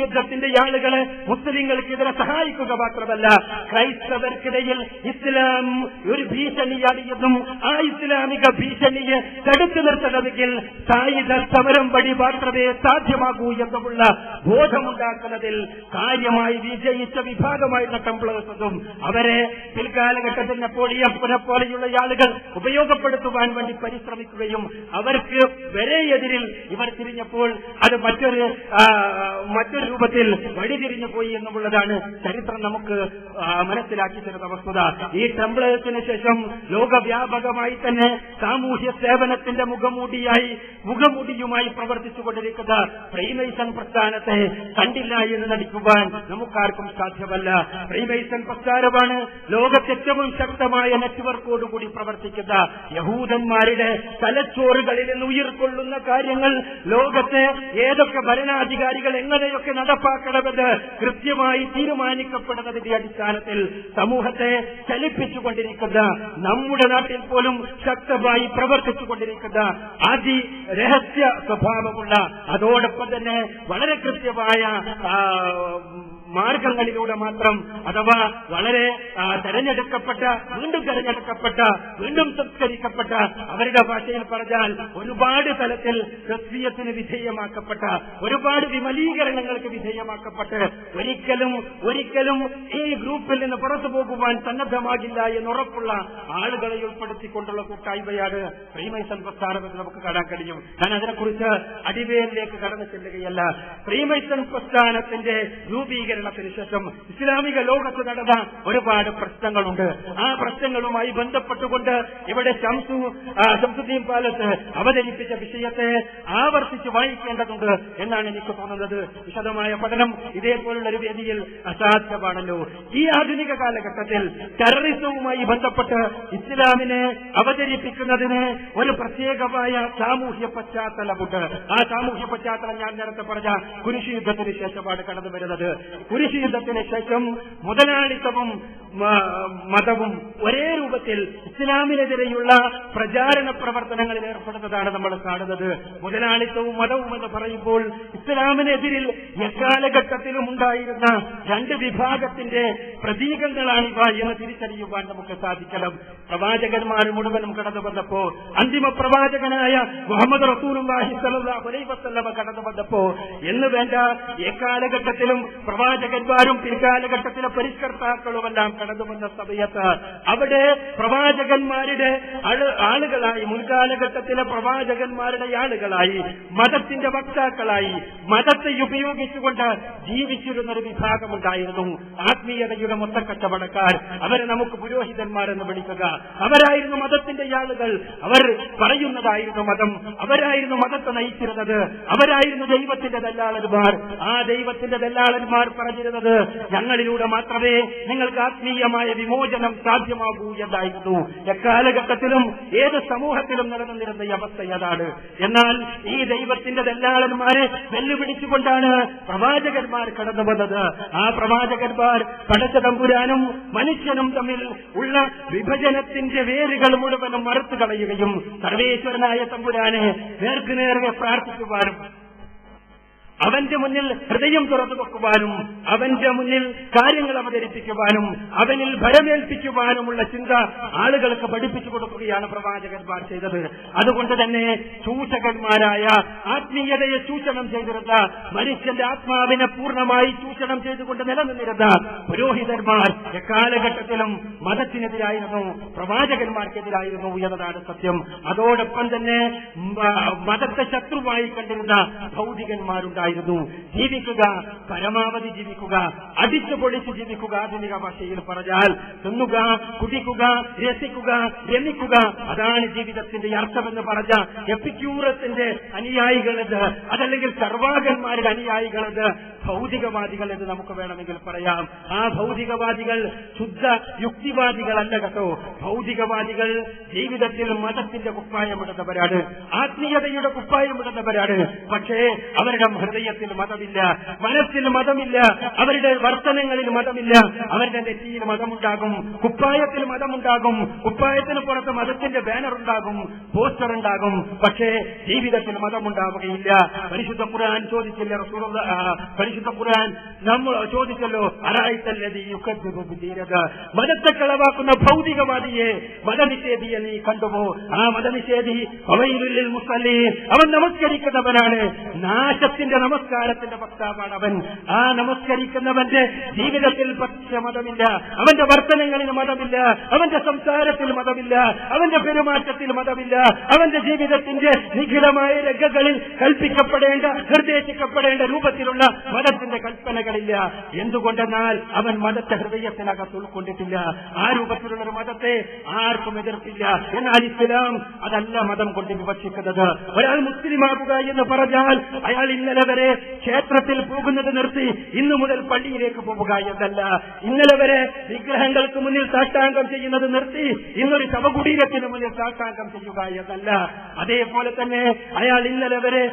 യുദ്ധത്തിന്റെ ആളുകളെ മുസ്ലിങ്ങൾക്കെതിരെ സഹായിക്കുക മാത്രമല്ല ക്രൈസ്തവർക്കിടയിൽ ഇസ്ലാം ഒരു ഭീഷണിയാണ് എന്നും ആ ഇസ്ലാമിക ഭീഷണിയെ തടുത്തു നിർത്തണമെങ്കിൽ സായുധ സമരം വഴി മാത്രമേ സാധ്യമാകൂ എന്നുമുള്ള ബോധമുണ്ടാക്കുന്നതിൽ കാര്യമായി വിജയിച്ച വിഭാഗമായിരുന്ന ടെംപ്ലേഴ്സും അവരെ പിൽക്കാലഘട്ടത്തിൽ നെപ്പോളിയനെ പോലെയുള്ള ആളുകൾ ഉപയോഗപ്പെടുത്തുവാൻ വേണ്ടി പരിശ്രമിക്കുകയും അവർക്ക് വരെ എതിരിൽ ഇവർ തിരിഞ്ഞപ്പോൾ അത് മറ്റൊരു രൂപത്തിൽ വഴിതിരിഞ്ഞു പോയി എന്നുള്ളതാണ് ചരിത്രം നമുക്ക് മനസ്സിലാക്കി തരുന്ന വസ്തുത. ഈ ടെംപ്ലേഴ്സിന് ശേഷം ലോകവ്യാപകമായി തന്നെ സാമൂഹ്യ സേവനത്തിന്റെ മുഖമുടിയുമായി പ്രവർത്തിച്ചുകൊണ്ടിരിക്കുന്ന ഫ്രീമേസൺ പ്രസ്ഥാനത്തെ കണ്ടില്ല എന്ന് നടിക്കുവാൻ നമുക്കാർക്കും സാധ്യമല്ല. ഫ്രീമേസൺ പ്രസ്ഥാനമാണ് ലോകത്തെ ഏറ്റവും ശക്തമായ നെറ്റ്വർക്കോടുകൂടി പ്രവർത്തിക്കുന്ന യഹൂദന്മാരുടെ തലച്ചോറുകളിൽ നിന്ന് ഉയർക്കൊള്ളുന്ന കാര്യങ്ങൾ ലോകത്തെ ഏതൊക്കെ ഭരണാധികാരികൾ എങ്ങനെയൊക്കെ നടപ്പാക്കണമെന്ന് കൃത്യമായി തീരുമാനിക്കപ്പെടുന്നതിന്റെ അടിസ്ഥാനത്തിൽ സമൂഹത്തെ ചലിപ്പിച്ചുകൊണ്ടിരിക്കുന്ന, നമ്മുടെ നാട്ടിൽ പോലും ശക്തമായി പ്രവർത്തിച്ചുകൊണ്ടിരിക്കുന്ന രഹസ്യ സ്വഭാവമുള്ള, അതോടൊപ്പം തന്നെ വളരെ കൃത്യമായ മാർഗങ്ങളിലൂടെ മാത്രം, അഥവാ വളരെ വീണ്ടും സംസ്കരിക്കപ്പെട്ട, അവരുടെ ഭാഷയിൽ പറഞ്ഞാൽ ഒരുപാട് തലത്തിൽ തസ്ഫിയത്തിന് വിധേയമാക്കപ്പെട്ട, ഒരുപാട് വിമലീകരണങ്ങൾക്ക് വിധേയമാക്കപ്പെട്ട് ഒരിക്കലും ഈ ഗ്രൂപ്പിൽ നിന്ന് പുറത്തു പോകുവാൻ സന്നദ്ധമാകില്ല എന്നുറപ്പുള്ള ആളുകളെ ഉൾപ്പെടുത്തിക്കൊണ്ടുള്ള കൂട്ടായ്മയാണ് ഫ്രീമേസൺ പ്രസ്ഥാനം എന്ന് നമുക്ക് കാണാൻ കഴിയും. ഞാൻ അതിനെക്കുറിച്ച് അടിവേരിലേക്ക് കടന്നു ചെല്ലുകയല്ല. ഫ്രീമേസൺ പ്രസ്ഥാനത്തിന്റെ രൂപീകരണത്തിന് ശേഷം ഇസ്ലാമിക ലോകത്ത് നടന്ന ഒരുപാട് പ്രശ്നങ്ങളുണ്ട്. ആ പ്രശ്നങ്ങളുമായി ബന്ധപ്പെട്ടുകൊണ്ട് ഇവിടെ ശംസുദ്ദീൻ പാലസ് അവതരിപ്പിച്ച വിഷയത്തെ ആവർത്തിച്ച് വായിക്കേണ്ടതുണ്ട് എന്നാണ് എനിക്ക് തോന്നുന്നത്. വിശദമായ പഠനം ഇതേപോലുള്ള ഒരു വേദിയിൽ അസാധ്യമാണല്ലോ. ഈ ആധുനിക കാലഘട്ടത്തിൽ ടെററിസവുമായി ബന്ധപ്പെട്ട് ഇസ്ലാമിനെ അവതരിപ്പിക്കുന്നതിന് ഒരു പ്രത്യേകമായ സാമൂഹ്യ പശ്ചാത്തലമുണ്ട്. ആ സാമൂഹ്യ പശ്ചാത്തലം ഞാൻ നേരത്തെ പറഞ്ഞ കുരിശ് യുദ്ധത്തിന് ശേഷമാണ് കടന്നു വരുന്നത്. കുരിശ് യുദ്ധത്തിന് ശേഷം മുതലാളിത്തവും മതവും ഒരേ രൂപത്തിൽ ഇസ്ലാമിനെതിരെയുള്ള പ്രചാരണ പ്രവർത്തനങ്ങളിൽ ഏർപ്പെടുന്നതാണ് നമ്മൾ കാണുന്നത്. മുതലാളിത്തവും മതവും എന്ന് പറയുമ്പോൾ ഇസ്ലാമിനെതിരിൽ എക്കാലഘട്ടത്തിലും ഉണ്ടായിരുന്ന രണ്ട് വിഭാഗത്തിന്റെ പ്രതീകങ്ങളാണിവ എന്ന് തിരിച്ചറിയുവാൻ നമുക്ക് സാധിക്കണം. പ്രവാചകന്മാർ മുഴുവനും കടന്നു വന്നപ്പോ, അന്തിമ പ്രവാചകനായ മുഹമ്മദ് റസൂലുള്ളാഹി സ്വല്ലല്ലാഹു അലൈഹി വസല്ലമ കടന്നു വന്നപ്പോ എന്ന് വേണ്ട എക്കാലഘട്ടത്തിലും പ്രവാചകന്മാരും പിൽക്കാലഘട്ടത്തിലെ പരിഷ്കർത്താക്കളുമെല്ലാം കടന്നു വന്ന സമയത്ത് അവിടെ പ്രവാചകന്മാരുടെ ആളുകളായി, മുൻകാലഘട്ടത്തിലെ പ്രവാചകന്മാരുടെ ആളുകളായി, മതത്തിന്റെ വക്താക്കളായി, മതത്തെ ഉപയോഗിച്ചുകൊണ്ട് ജീവിച്ചിരുന്നൊരു വിഭാഗമുണ്ടായിരുന്നു. ആത്മീയതയുടെ മൊത്തക്കച്ചവടക്കാർ, അവരെ നമുക്ക് പുരോഹിതന്മാരെന്ന് വിളിക്കുക. അവരായിരുന്നു മതത്തിന്റെ ആളുകൾ. അവർ പറയുന്നതായിരുന്നു മതം. അവരായിരുന്നു മതത്തെ നയിച്ചിരുന്നത്. അവരായിരുന്നു ദൈവത്തിന്റെ ദല്ലാളന്മാർ. ആ ദൈവത്തിന്റെ ദല്ലാളന്മാർ പറഞ്ഞിരുന്നത് ഞങ്ങളിലൂടെ മാത്രമേ നിങ്ങൾക്ക് ആത്മീയമായ വിമോചനം സാധ്യമാകൂ എന്നായിരുന്നു. എക്കാലഘട്ടത്തിലും ഏത് സമൂഹത്തിലും നിലനിന്നിരുന്ന ഈ അവസ്ഥ അതാണ്. എന്നാൽ ഈ ദൈവത്തിന്റെ ദല്ലാളന്മാരെ വെല്ലുവിളിച്ചുകൊണ്ടാണ് പ്രവാചകന്മാർ കടന്നു വന്നത്. ആ പ്രവാചകന്മാർ പടച്ച തമ്പുരാനും മനുഷ്യനും തമ്മിൽ ഉള്ള വിഭജനത്തിന്റെ വേരുകൾ മുഴുവനും മറുത്തു കളയുകയും സർവേശ്വരനായ തമ്പുരാനെ നേർക്കുനേറെ പ്രാർത്ഥിക്കുവാനും അവന്റെ മുന്നിൽ ഹൃദയം തുറന്നു വെക്കുവാനും അവന്റെ മുന്നിൽ കാര്യങ്ങൾ അവതരിപ്പിക്കുവാനും അവനിൽ ഭരമേൽപ്പിക്കുവാനുമുള്ള ചിന്ത ആളുകൾക്ക് പഠിപ്പിച്ചു കൊടുക്കുകയാണ് പ്രവാചകന്മാർ ചെയ്തത്. അതുകൊണ്ട് തന്നെ ചൂഷകന്മാരായ, ആത്മീയതയെ ചൂഷണം ചെയ്തിരുന്ന, മനുഷ്യന്റെ ആത്മാവിനെ പൂർണ്ണമായി ചൂഷണം ചെയ്തുകൊണ്ട് നിലനിന്നിരുന്ന പുരോഹിതന്മാർ എക്കാലഘട്ടത്തിലും മതത്തിനെതിരായിരുന്നു, പ്രവാചകന്മാർക്കെതിരായിരുന്നു എന്നതാണ് സത്യം. അതോടൊപ്പം തന്നെ മതത്തെ ശത്രുവായി കണ്ടിരുന്ന ഭൗതികന്മാരുണ്ടായിരുന്നു. ജീവിക്കുക, പരമാവധി ജീവിക്കുക, അടിച്ചു പൊളിച്ച് ജീവിക്കുക. ആധുനിക ഭാഷയിൽ പറഞ്ഞാൽ തിന്നുക, കുടിക്കുക, രസിക്കുക, രമിക്കുക, അതാണ് ജീവിതത്തിന്റെ അർത്ഥമെന്ന് പറഞ്ഞ എപ്പിക്യൂറത്തിന്റെ അനുയായികളത്, അതല്ലെങ്കിൽ സർവാകന്മാരുടെ അനുയായികളത് ഭൗതികവാദികൾ എന്ന് നമുക്ക് വേണമെങ്കിൽ പറയാം. ആ ഭൗതികവാദികൾ ശുദ്ധ യുക്തിവാദികളല്ല കേട്ടോ. ഭൗതികവാദികൾ ജീവിതത്തിൽ മതത്തിന്റെ കുപ്പായമിടുന്നവരാണ്, ആത്മീയതയുടെ കുപ്പായമിടുന്നവരാണ്. പക്ഷേ അവരുടെ ഹൃദയത്തിൽ മതമില്ല, മനസ്സിൽ മതമില്ല, അവരുടെ വർത്തനങ്ങളിൽ മതമില്ല. അവരുടെ നെറ്റിയിൽ മതമുണ്ടാകും, കുപ്പായത്തിൽ മതമുണ്ടാകും, കുപ്പായത്തിന് പുറത്ത് മതത്തിന്റെ ബാനർ ഉണ്ടാകും, പോസ്റ്റർ ഉണ്ടാകും. പക്ഷേ ജീവിതത്തിൽ മതമുണ്ടാവുകയില്ല. പരിശുദ്ധ ഖുർആൻ ചോദിച്ചില്ല, പരിശുദ്ധ വിശുദ്ധ ഖുർആൻ നമ്മൾ ചോദിച്ചല്ലോ, മതത്തെ കളവാക്കുന്ന ഭൗതികവാദിയെ, മതനിഷേധിയെ നീ കണ്ടുപോ? ആ മതനിഷേധി മുസല്ലീൻ, അവൻ നമസ്കരിക്കുന്നവനാണ്, നാശത്തിന്റെ നമസ്കാരത്തിന്റെ വക്താവാണ് അവൻ. ആ നമസ്കരിക്കുന്നവന്റെ ജീവിതത്തിൽ മതമില്ല, അവന്റെ വർത്തനങ്ങളിൽ മതമില്ല, അവന്റെ സംസാരത്തിൽ മതമില്ല, അവന്റെ പെരുമാറ്റത്തിൽ മതമില്ല, അവന്റെ ജീവിതത്തിന്റെ നിഖിലമായ രംഗങ്ങളിൽ കൽപ്പിക്കപ്പെടേണ്ട, നിർദ്ദേശിക്കപ്പെടേണ്ട രൂപത്തിലുള്ള മതത്തിന്റെ കൽപ്പനകളില്ല. എന്തുകൊണ്ടെന്നാൽ അവൻ മതത്തെ ഹൃദയത്തിനകത്ത് ഉൾക്കൊണ്ടിട്ടില്ല. ആ രൂപത്തിലുള്ള ഒരു മതത്തെ ആർക്കും എതിർപ്പില്ല. എന്നാൽ ഇസ്ലാം അതല്ല മതം കൊണ്ട് വിവക്ഷിക്കുന്നത്. ഒരാൾ മുസ്ലിമാകുക എന്ന് പറഞ്ഞാൽ അയാൾ ഇന്നലെ വരെ ക്ഷേത്രത്തിൽ പോകുന്നത് നിർത്തി ഇന്നു മുതൽ പള്ളിയിലേക്ക് പോവുക എന്നല്ല. ഇന്നലെ വരെ വിഗ്രഹങ്ങൾക്ക് മുന്നിൽ സാഷ്ടാംഗം ചെയ്യുന്നത് നിർത്തി ഇന്നൊരു ശവകുടീരത്തിന് മുന്നിൽ സാഷ്ടാംഗം ചെയ്യുക എന്നല്ല. അതേപോലെ തന്നെ അയാൾ ഇന്നലെ വരെ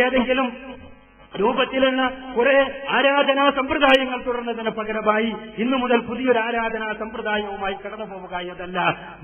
ഏതെങ്കിലും രൂപത്തിലുള്ള കുറെ ആരാധനാ സമ്പ്രദായങ്ങൾ തുടർന്നതിന് പകരമായി ഇന്നു മുതൽ പുതിയൊരു ആരാധനാ സമ്പ്രദായവുമായി കടന്നു പോവുക എന്നല്ല.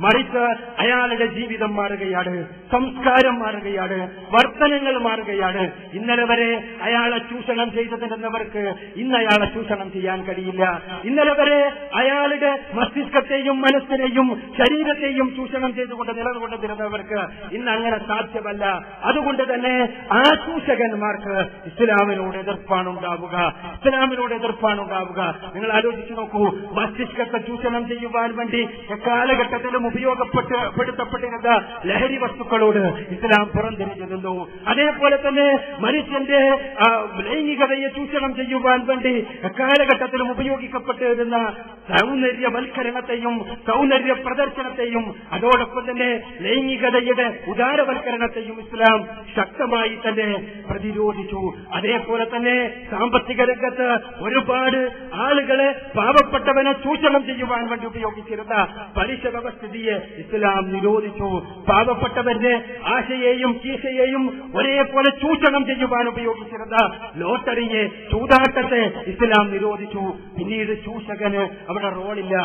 മറിച്ച് അയാളുടെ ജീവിതം മാറുകയാണ്, സംസ്കാരം മാറുകയാണ്, വർത്തനങ്ങൾ മാറുകയാണ്. ഇന്നലെ വരെ അയാളെ ചൂഷണം ചെയ്തതിനെന്നവർക്ക് ഇന്ന് അയാളെ ചൂഷണം ചെയ്യാൻ കഴിയില്ല. ഇന്നലെ വരെ അയാളുടെ മസ്തിഷ്കത്തെയും മനസ്സിനെയും ശരീരത്തെയും ചൂഷണം ചെയ്തുകൊണ്ട് നിലകൊണ്ടിരുന്നവർക്ക് ഇന്ന് അങ്ങനെ സാധ്യമല്ല. അതുകൊണ്ട് തന്നെ ആ ചൂഷകന്മാർക്ക് ഇസ്ലാമിനോട് എതിർപ്പാണുണ്ടാവുക, ഇസ്ലാമിനോട് എതിർപ്പാണുണ്ടാവുക. നിങ്ങൾ ആലോചിച്ചു നോക്കൂ, മസ്തിഷ്കത്തെ ചൂഷണം ചെയ്യുവാൻ വേണ്ടി എക്കാലഘട്ടത്തിലും ഉപയോഗപ്പെടുത്തപ്പെട്ടിരുന്ന ലഹരി വസ്തുക്കളോട് ഇസ്ലാം പുറംതിരിഞ്ഞിരുന്നു. അതേപോലെ തന്നെ മനുഷ്യന്റെ ലൈംഗികതയെ ചൂഷണം ചെയ്യുവാൻ വേണ്ടി എക്കാലഘട്ടത്തിലും ഉപയോഗിക്കപ്പെട്ടിരുന്ന സൗന്ദര്യവൽക്കരണത്തെയും സൗന്ദര്യ പ്രദർശനത്തെയും അതോടൊപ്പം തന്നെ ലൈംഗികതയുടെ ഉദാരവൽക്കരണത്തെയും ഇസ്ലാം ശക്തമായി തന്നെ പ്രതിരോധിച്ചു. അതേപോലെ തന്നെ സാമ്പത്തിക രംഗത്ത് ഒരുപാട് ആളുകളെ പാവപ്പെട്ടവനെ ചൂഷണം ചെയ്യുവാൻ വേണ്ടി ഉപയോഗിച്ചിരുന്ന പലിശ വ്യവസ്ഥിതിയെ ഇസ്ലാം നിരോധിച്ചു. പാവപ്പെട്ടവന്റെ ആശയെയും കീശയെയും ഒരേപോലെ ചൂഷണം ചെയ്യുവാൻ ഉപയോഗിച്ചിരുന്ന ലോട്ടറിയെ, ചൂതാട്ടത്തെ ഇസ്ലാം നിരോധിച്ചു. പിന്നീട് ചൂഷകന് അവിടെ റോളില്ല.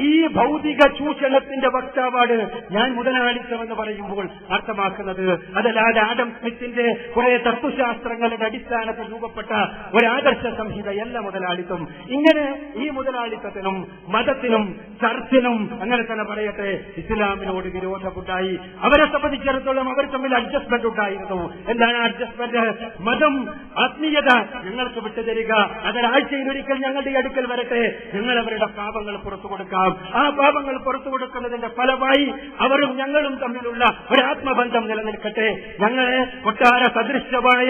ഈ ഭൗതിക ചൂഷണത്തിന്റെ വക്താവാണ് ഞാൻ മുതലാളിത്തമെന്ന് പറയുമ്പോൾ അർത്ഥമാക്കുന്നത്. അതല്ലാതെ ആഡം സ്മിത്തിന്റെ കുറെ തത്വശാസ്ത്രങ്ങളുടെ അടിസ്ഥാനത്തിൽ രൂപപ്പെട്ട ഒരാദർശ സംഹിതയല്ല മുതലാളിത്തം. ഇങ്ങനെ ഈ മുതലാളിത്തത്തിനും മതത്തിനും ചർച്ചിനും അങ്ങനെ തന്നെ പറയട്ടെ ഇസ്ലാമിനോട് വിരോധമുണ്ടായി. അവരെ സംബന്ധിച്ചിടത്തോളം അവർ തമ്മിൽ അഡ്ജസ്റ്റ്മെന്റ് ഉണ്ടായിരുന്നു. എന്താണ് അഡ്ജസ്റ്റ്മെന്റ്? മതം, ആത്മീയത ഞങ്ങൾക്ക് വിട്ടുതരിക, അതൊരാഴ്ചയിലൊരിക്കൽ ഞങ്ങളുടെ അടുക്കൽ വരട്ടെ, ഞങ്ങൾ അവരുടെ പാപങ്ങൾ പുറത്തു കൊടുക്കാം. ആ പാപങ്ങൾ പുറത്തു കൊടുക്കുന്നതിന്റെ ഫലമായി അവരും ഞങ്ങളും തമ്മിലുള്ള ഒരാത്മബന്ധം നിലനിൽക്കട്ടെ. ഞങ്ങളെ കൊട്ടാര സദൃശമായ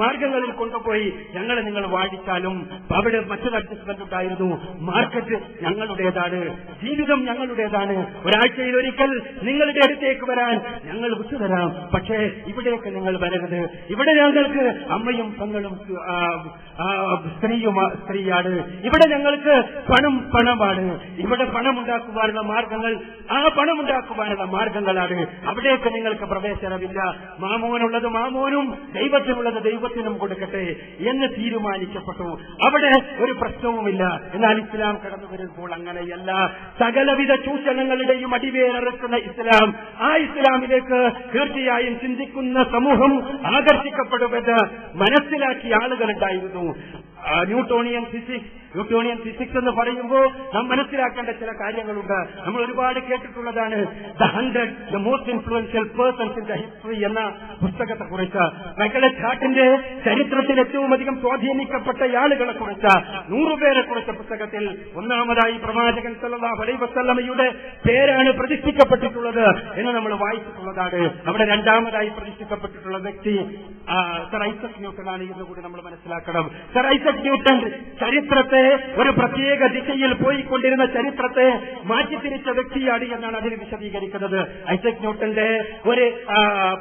മാർഗങ്ങളിൽ കൊണ്ടുപോയി ഞങ്ങളെ നിങ്ങൾ വാഴിച്ചാലും അവിടെ മറ്റൊരു അഡ്ജസ്റ്റ്മെന്റ് ഉണ്ടായിരുന്നു. മാർക്കറ്റ് ഞങ്ങളുടേതാണ്, ജീവിതം ഞങ്ങളുടേതാണ്. ഒരാഴ്ചയിലൊരിക്കൽ നിങ്ങളുടെ അടുത്തേക്ക് വരാൻ ഞങ്ങൾ വിട്ടുതരാം, പക്ഷേ ഇവിടേക്ക് നിങ്ങൾ വരരുത്. ഇവിടെ ഞങ്ങൾക്ക് അമ്മയും പെങ്ങളും സ്ത്രീയാണ്. ഇവിടെ ഞങ്ങൾക്ക് പണമാണ്. ഇവിടെ പണമുണ്ടാക്കുവാനുള്ള മാർഗങ്ങൾ ആ പണമുണ്ടാക്കുവാനുള്ള മാർഗങ്ങളാണ്. അവിടേക്ക് നിങ്ങൾക്ക് പ്രവേശനമില്ല. മാമോനുള്ളത് മാമോനും ദൈവത്തിനുള്ളത് ദൈവത്തിനും കൊടുക്കട്ടെ എന്ന് തീരുമാനിക്കപ്പെട്ടു. അവിടെ ഒരു പ്രശ്നവുമില്ല. എന്നാൽ ഇസ്ലാം കടന്നു വരുമ്പോൾ അങ്ങനെയല്ല. സകലവിധ ചൂഷണങ്ങളുടെയും അടിവേറിറക്കുന്ന ഇസ്ലാം, ആ ഇസ്ലാമിലേക്ക് തീർച്ചയായും ചിന്തിക്കുന്ന സമൂഹം ആകർഷിക്കപ്പെടുമെന്ന് മനസ്സിലാക്കിയ ആളുകളുണ്ടായിരുന്നു. ന്യൂട്ടോണിയൻ ഫിസിക്സ് എന്ന് പറയുമ്പോൾ നാം മനസ്സിലാക്കേണ്ട ചില കാര്യങ്ങളുണ്ട്. നമ്മൾ ഒരുപാട് കേട്ടിട്ടുള്ളതാണ് the 100 most influential persons in the history എന്ന പുസ്തകത്തെ കുറിച്ച്. മൈക്കൽ ഹാർട്ടിന്റെ ചരിത്രത്തിൽ ഏറ്റവും അധികം സ്വാധീനിക്കപ്പെട്ട ആളുകളെ കുറിച്ച് 100 പേരെ കുറിച്ച പുസ്തകത്തിൽ ഒന്നാമതായി പ്രവാചകൻ സല്ലല്ലാഹു അലൈഹി വസല്ലമയുടെ പേരാണ് പ്രതിഷ്ഠിക്കപ്പെട്ടിട്ടുള്ളത് എന്ന് നമ്മൾ വായിച്ചിട്ടുള്ളതാണ്. അവിടെ രണ്ടാമതായി പ്രതിഷ്ഠിക്കപ്പെട്ടിട്ടുള്ള വ്യക്തി സർ ഐസക് ന്യൂട്ടൺ ആണ് എന്ന് കൂടി നമ്മൾ മനസ്സിലാക്കണം. സർ ഐസക് ന്യൂട്ടൺ ചരിത്രത്തെ, ഒരു പ്രത്യേക ദിശയിൽ പോയിക്കൊണ്ടിരുന്ന ചരിത്രത്തെ മാറ്റിത്തിരിച്ച വ്യക്തിയാണ് എന്നാണ് അതിന് വിശദീകരിക്കുന്നത്. ഐസക് ന്യൂട്ടന്റെ ഒരു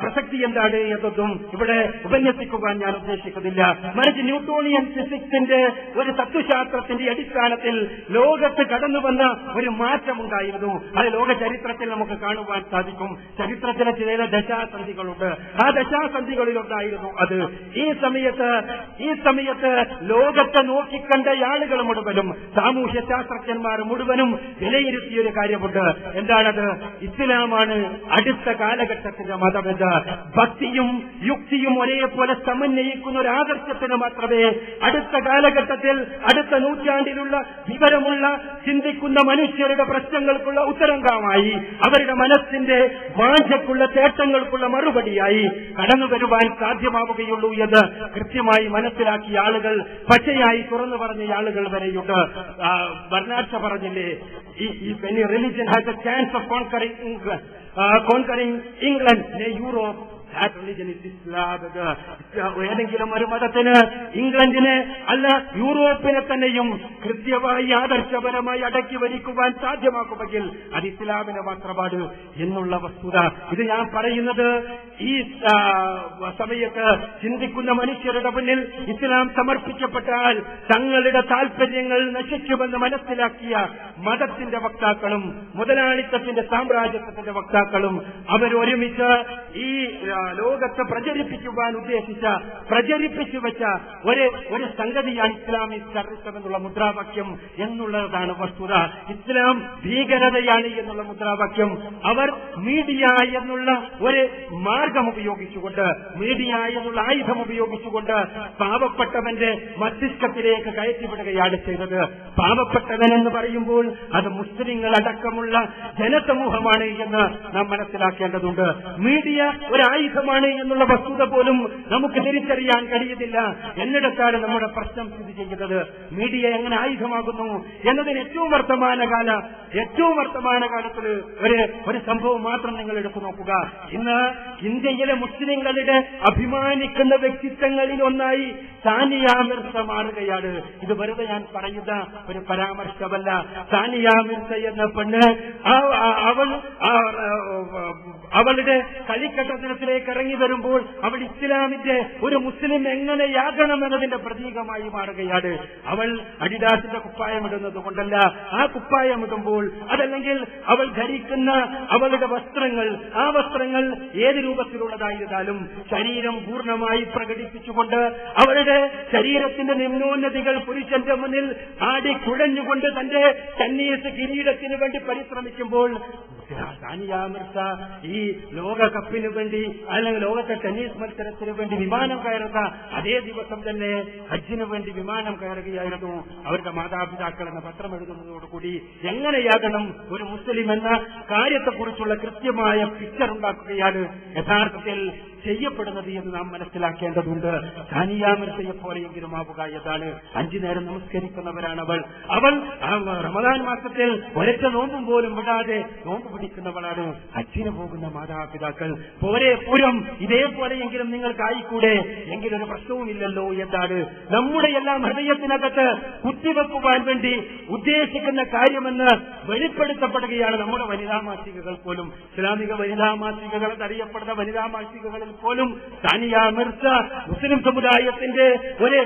പ്രസക്തി എന്താണ് എന്നതൊന്നും ഇവിടെ ഉപന്യസിക്കുവാൻ ഞാൻ ഉദ്ദേശിക്കുന്നില്ല. മറിച്ച് ന്യൂട്ടോണിയൻ ഫിസിക്സിന്റെ ഒരു തത്വശാസ്ത്രത്തിന്റെ അടിസ്ഥാനത്തിൽ ലോകത്ത് കടന്നു വന്ന ഒരു മാറ്റമുണ്ടായിരുന്നു. അത് ലോക ചരിത്രത്തിൽ നമുക്ക് കാണുവാൻ സാധിക്കും. ചരിത്രത്തിലെ ചില ദശാസന്ധികളുണ്ട്. ആ ദശാസന്ധികളിലുണ്ടായിരുന്നു അത്. ഈ സമയത്ത് ലോകത്തെ നോക്കിക്കണ്ട ആളുകൾ ആളുകൾ മുഴുവനും സാമൂഹ്യ ശാസ്ത്രജ്ഞന്മാർ മുഴുവനും വിലയിരുത്തിയൊരു കാര്യമുണ്ട്. എന്താണത്? ഇസ്ലാമാണ് അടുത്ത കാലഘട്ടത്തിന്റെ മതമെന്ന്. ഭക്തിയും യുക്തിയും ഒരേപോലെ സമന്വയിക്കുന്ന ഒരു ആദർശത്തിന് മാത്രമേ അടുത്ത കാലഘട്ടത്തിൽ, അടുത്ത നൂറ്റാണ്ടിലുള്ള വിവരമുള്ള ചിന്തിക്കുന്ന മനുഷ്യരുടെ പ്രശ്നങ്ങൾക്കുള്ള ഉത്തരംഗമായി, അവരുടെ മനസ്സിന്റെ വാഞ്ചക്കുള്ള തേട്ടങ്ങൾക്കുള്ള മറുപടിയായി കടന്നു വരുവാൻ സാധ്യമാവുകയുള്ളൂ എന്ന് കൃത്യമായി മനസ്സിലാക്കിയ ആളുകൾ, പച്ചയായി തുറന്നു പറഞ്ഞ ആളുകൾ വരെയുണ്ട്. ബർണാഡ് ഷാ പറഞ്ഞില്ലേ, when a religion has a chance of conquering England, Europe, that religion is Islam. ഏതെങ്കിലും ഒരു മതത്തിന് ഇംഗ്ലണ്ടിനെ അല്ല യൂറോപ്പിനെ തന്നെയും കൃത്യമായി ആദർശപരമായി അടക്കി ഭരിക്കുവാൻ സാധ്യമാക്കുമെങ്കിൽ അത് ഇസ്ലാമിനെ മാത്രമാണ് എന്നുള്ള വസ്തുത. ഇത് ഞാൻ പറയുന്നത് ഈ സമയത്ത് ചിന്തിക്കുന്ന മനുഷ്യരുടെ മുന്നിൽ ഇസ്ലാം സമർപ്പിക്കപ്പെട്ടാൽ തങ്ങളുടെ താൽപര്യങ്ങൾ നശിക്കുമെന്ന് മനസ്സിലാക്കിയ മതത്തിന്റെ വക്താക്കളും മുതലാളിത്തത്തിന്റെ സാമ്രാജ്യത്വത്തിന്റെ വക്താക്കളും അവരൊരുമിച്ച് ഈ ലോകത്തെ പ്രചരിപ്പിക്കുവാൻ പ്രചരിപ്പിച്ചു വെച്ച ഒരു സംഗതിയാണ് ഇസ്ലാമിക് ടെററിസം എന്നുള്ള മുദ്രാവാക്യം എന്നുള്ളതാണ് വസ്തുത. ഇസ്ലാം ഭീകരതയാണ് എന്നുള്ള മുദ്രാവാക്യം അവർ മീഡിയ എന്നുള്ള ഒരു മാർഗം ഉപയോഗിച്ചുകൊണ്ട്, മീഡിയ എന്നുള്ള ആയുധം ഉപയോഗിച്ചുകൊണ്ട് പാവപ്പെട്ടവന്റെ മസ്തിഷ്കത്തിലേക്ക് കയറ്റിവിടുകയാണ് ചെയ്തത്. പാവപ്പെട്ടവൻ എന്ന് പറയുമ്പോൾ അത് മുസ്ലിങ്ങളടക്കമുള്ള ജനസമൂഹമാണ് എന്ന് നാം മനസ്സിലാക്കേണ്ടതുണ്ട്. മീഡിയ ഒരു ആയുധമാണ് എന്നുള്ള വസ്തുത പോലും നമുക്ക് തിരിച്ചറിയാൻ കഴിയുന്നില്ല. എന്നിടത്താണ് നമ്മുടെ പ്രശ്നം സ്ഥിതി ചെയ്യുന്നത്. മീഡിയ എങ്ങനെ ആയുധമാകുന്നു എന്നതിന് ഏറ്റവും വർത്തമാനകാലത്തിൽ ഒരു സംഭവം മാത്രം നിങ്ങൾ എടുത്തു നോക്കുക. ഇന്ന് ഇന്ത്യയിലെ മുസ്ലിങ്ങളുടെ അഭിമാനിക്കുന്ന വ്യക്തിത്വങ്ങളിൽ ഒന്നായി സാനിയ മിർസ മാറുകയാണ്. ഇത് വെറുതെ ഞാൻ പറയുന്ന ഒരു പരാമർശമല്ല. സാനിയ മിർസ എന്ന പെണ്ണ് അവളുടെ കളിക്കട്ടത്തിലേക്ക് ഇറങ്ങി വരുമ്പോൾ അവൾ ഇസ്ലാമിന്റെ ഒരു മുസ്ലിം എങ്ങനെയാകണം എന്നതിന്റെ പ്രതീകമായി മാറുകയാണ്. അവൾ അഡിഡാസിന്റെ കുപ്പായമിടുന്നത് കൊണ്ടല്ല, ആ കുപ്പായമിടുമ്പോൾ അതല്ലെങ്കിൽ അവൾ ധരിക്കുന്ന അവളുടെ വസ്ത്രങ്ങൾ, ആ വസ്ത്രങ്ങൾ ഏത് രൂപത്തിലുള്ളതായിരുന്നാലും ശരീരം പൂർണ്ണമായി പ്രകടിപ്പിച്ചുകൊണ്ട് അവളുടെ ശരീരത്തിന്റെ നിമ്നോന്നതികൾ പുരുഷന്റെ മുന്നിൽ ആടിക്കുഴഞ്ഞുകൊണ്ട് തന്റെ ചന്നീസ് കിരീടത്തിന് വേണ്ടി പരിശ്രമിക്കുമ്പോൾ സാനിയ മിർസ ഈ ലോകകപ്പിന് വേണ്ടി അല്ലെങ്കിൽ ലോകത്തെ ടെന്നീസ് മത്സരത്തിന് വേണ്ടി വിമാനം കയറുന്ന അതേ ദിവസം തന്നെ ഹജ്ജിന് വേണ്ടി വിമാനം കയറുകയായിരുന്നു. അവരുടെ മാതാപിതാക്കൾ എന്ന പത്രം എഴുതുന്നതോടുകൂടി എങ്ങനെയാകണം ഒരു മുസ്ലിം എന്ന കാര്യത്തെക്കുറിച്ചുള്ള കൃത്യമായ പിക്ചർ ഉണ്ടാക്കുകയാണ് യഥാർത്ഥത്തിൽ ചെയ്യപ്പെടുന്നത് എന്ന് നാം മനസ്സിലാക്കേണ്ടതുണ്ട്. സാനിയ മിർസയെ പോലെയെങ്കിലും ആവുക എന്നതാണ്. 5 നേരം നമസ്കരിക്കുന്നവരാണ് അവൾ റമദാൻ മാസത്തിൽ ഒരൊറ്റ നോമ്പും പോലും വിടാതെ നോമ്പ് പിടിക്കുന്നവളാണ്. ഹജ്ജിന് പോകുന്ന മാതാപിതാക്കൾ പോരെ പൂരം ഇതേപോലെയെങ്കിലും നിങ്ങൾക്കായിക്കൂടെ, എങ്കിലൊരു പ്രശ്നവുമില്ലല്ലോ എന്നാണ് നമ്മുടെ എല്ലാം ഹൃദയത്തിനകത്ത് കുത്തിവെക്കുവാൻ വേണ്ടി ഉദ്ദേശിക്കുന്ന കാര്യമെന്ന് വെളിപ്പെടുത്തപ്പെടുകയാണ് നമ്മുടെ വനിതാ മാസികകൾ പോലും. ഇസ്ലാമിക വനിതാ മാസികകൾ എന്നറിയപ്പെടുന്ന വനിതാ മാസികകളിൽ പോലും സാനിയ മിർസ മുസ്ലിം സമുദായത്തിന്റെ ഒരു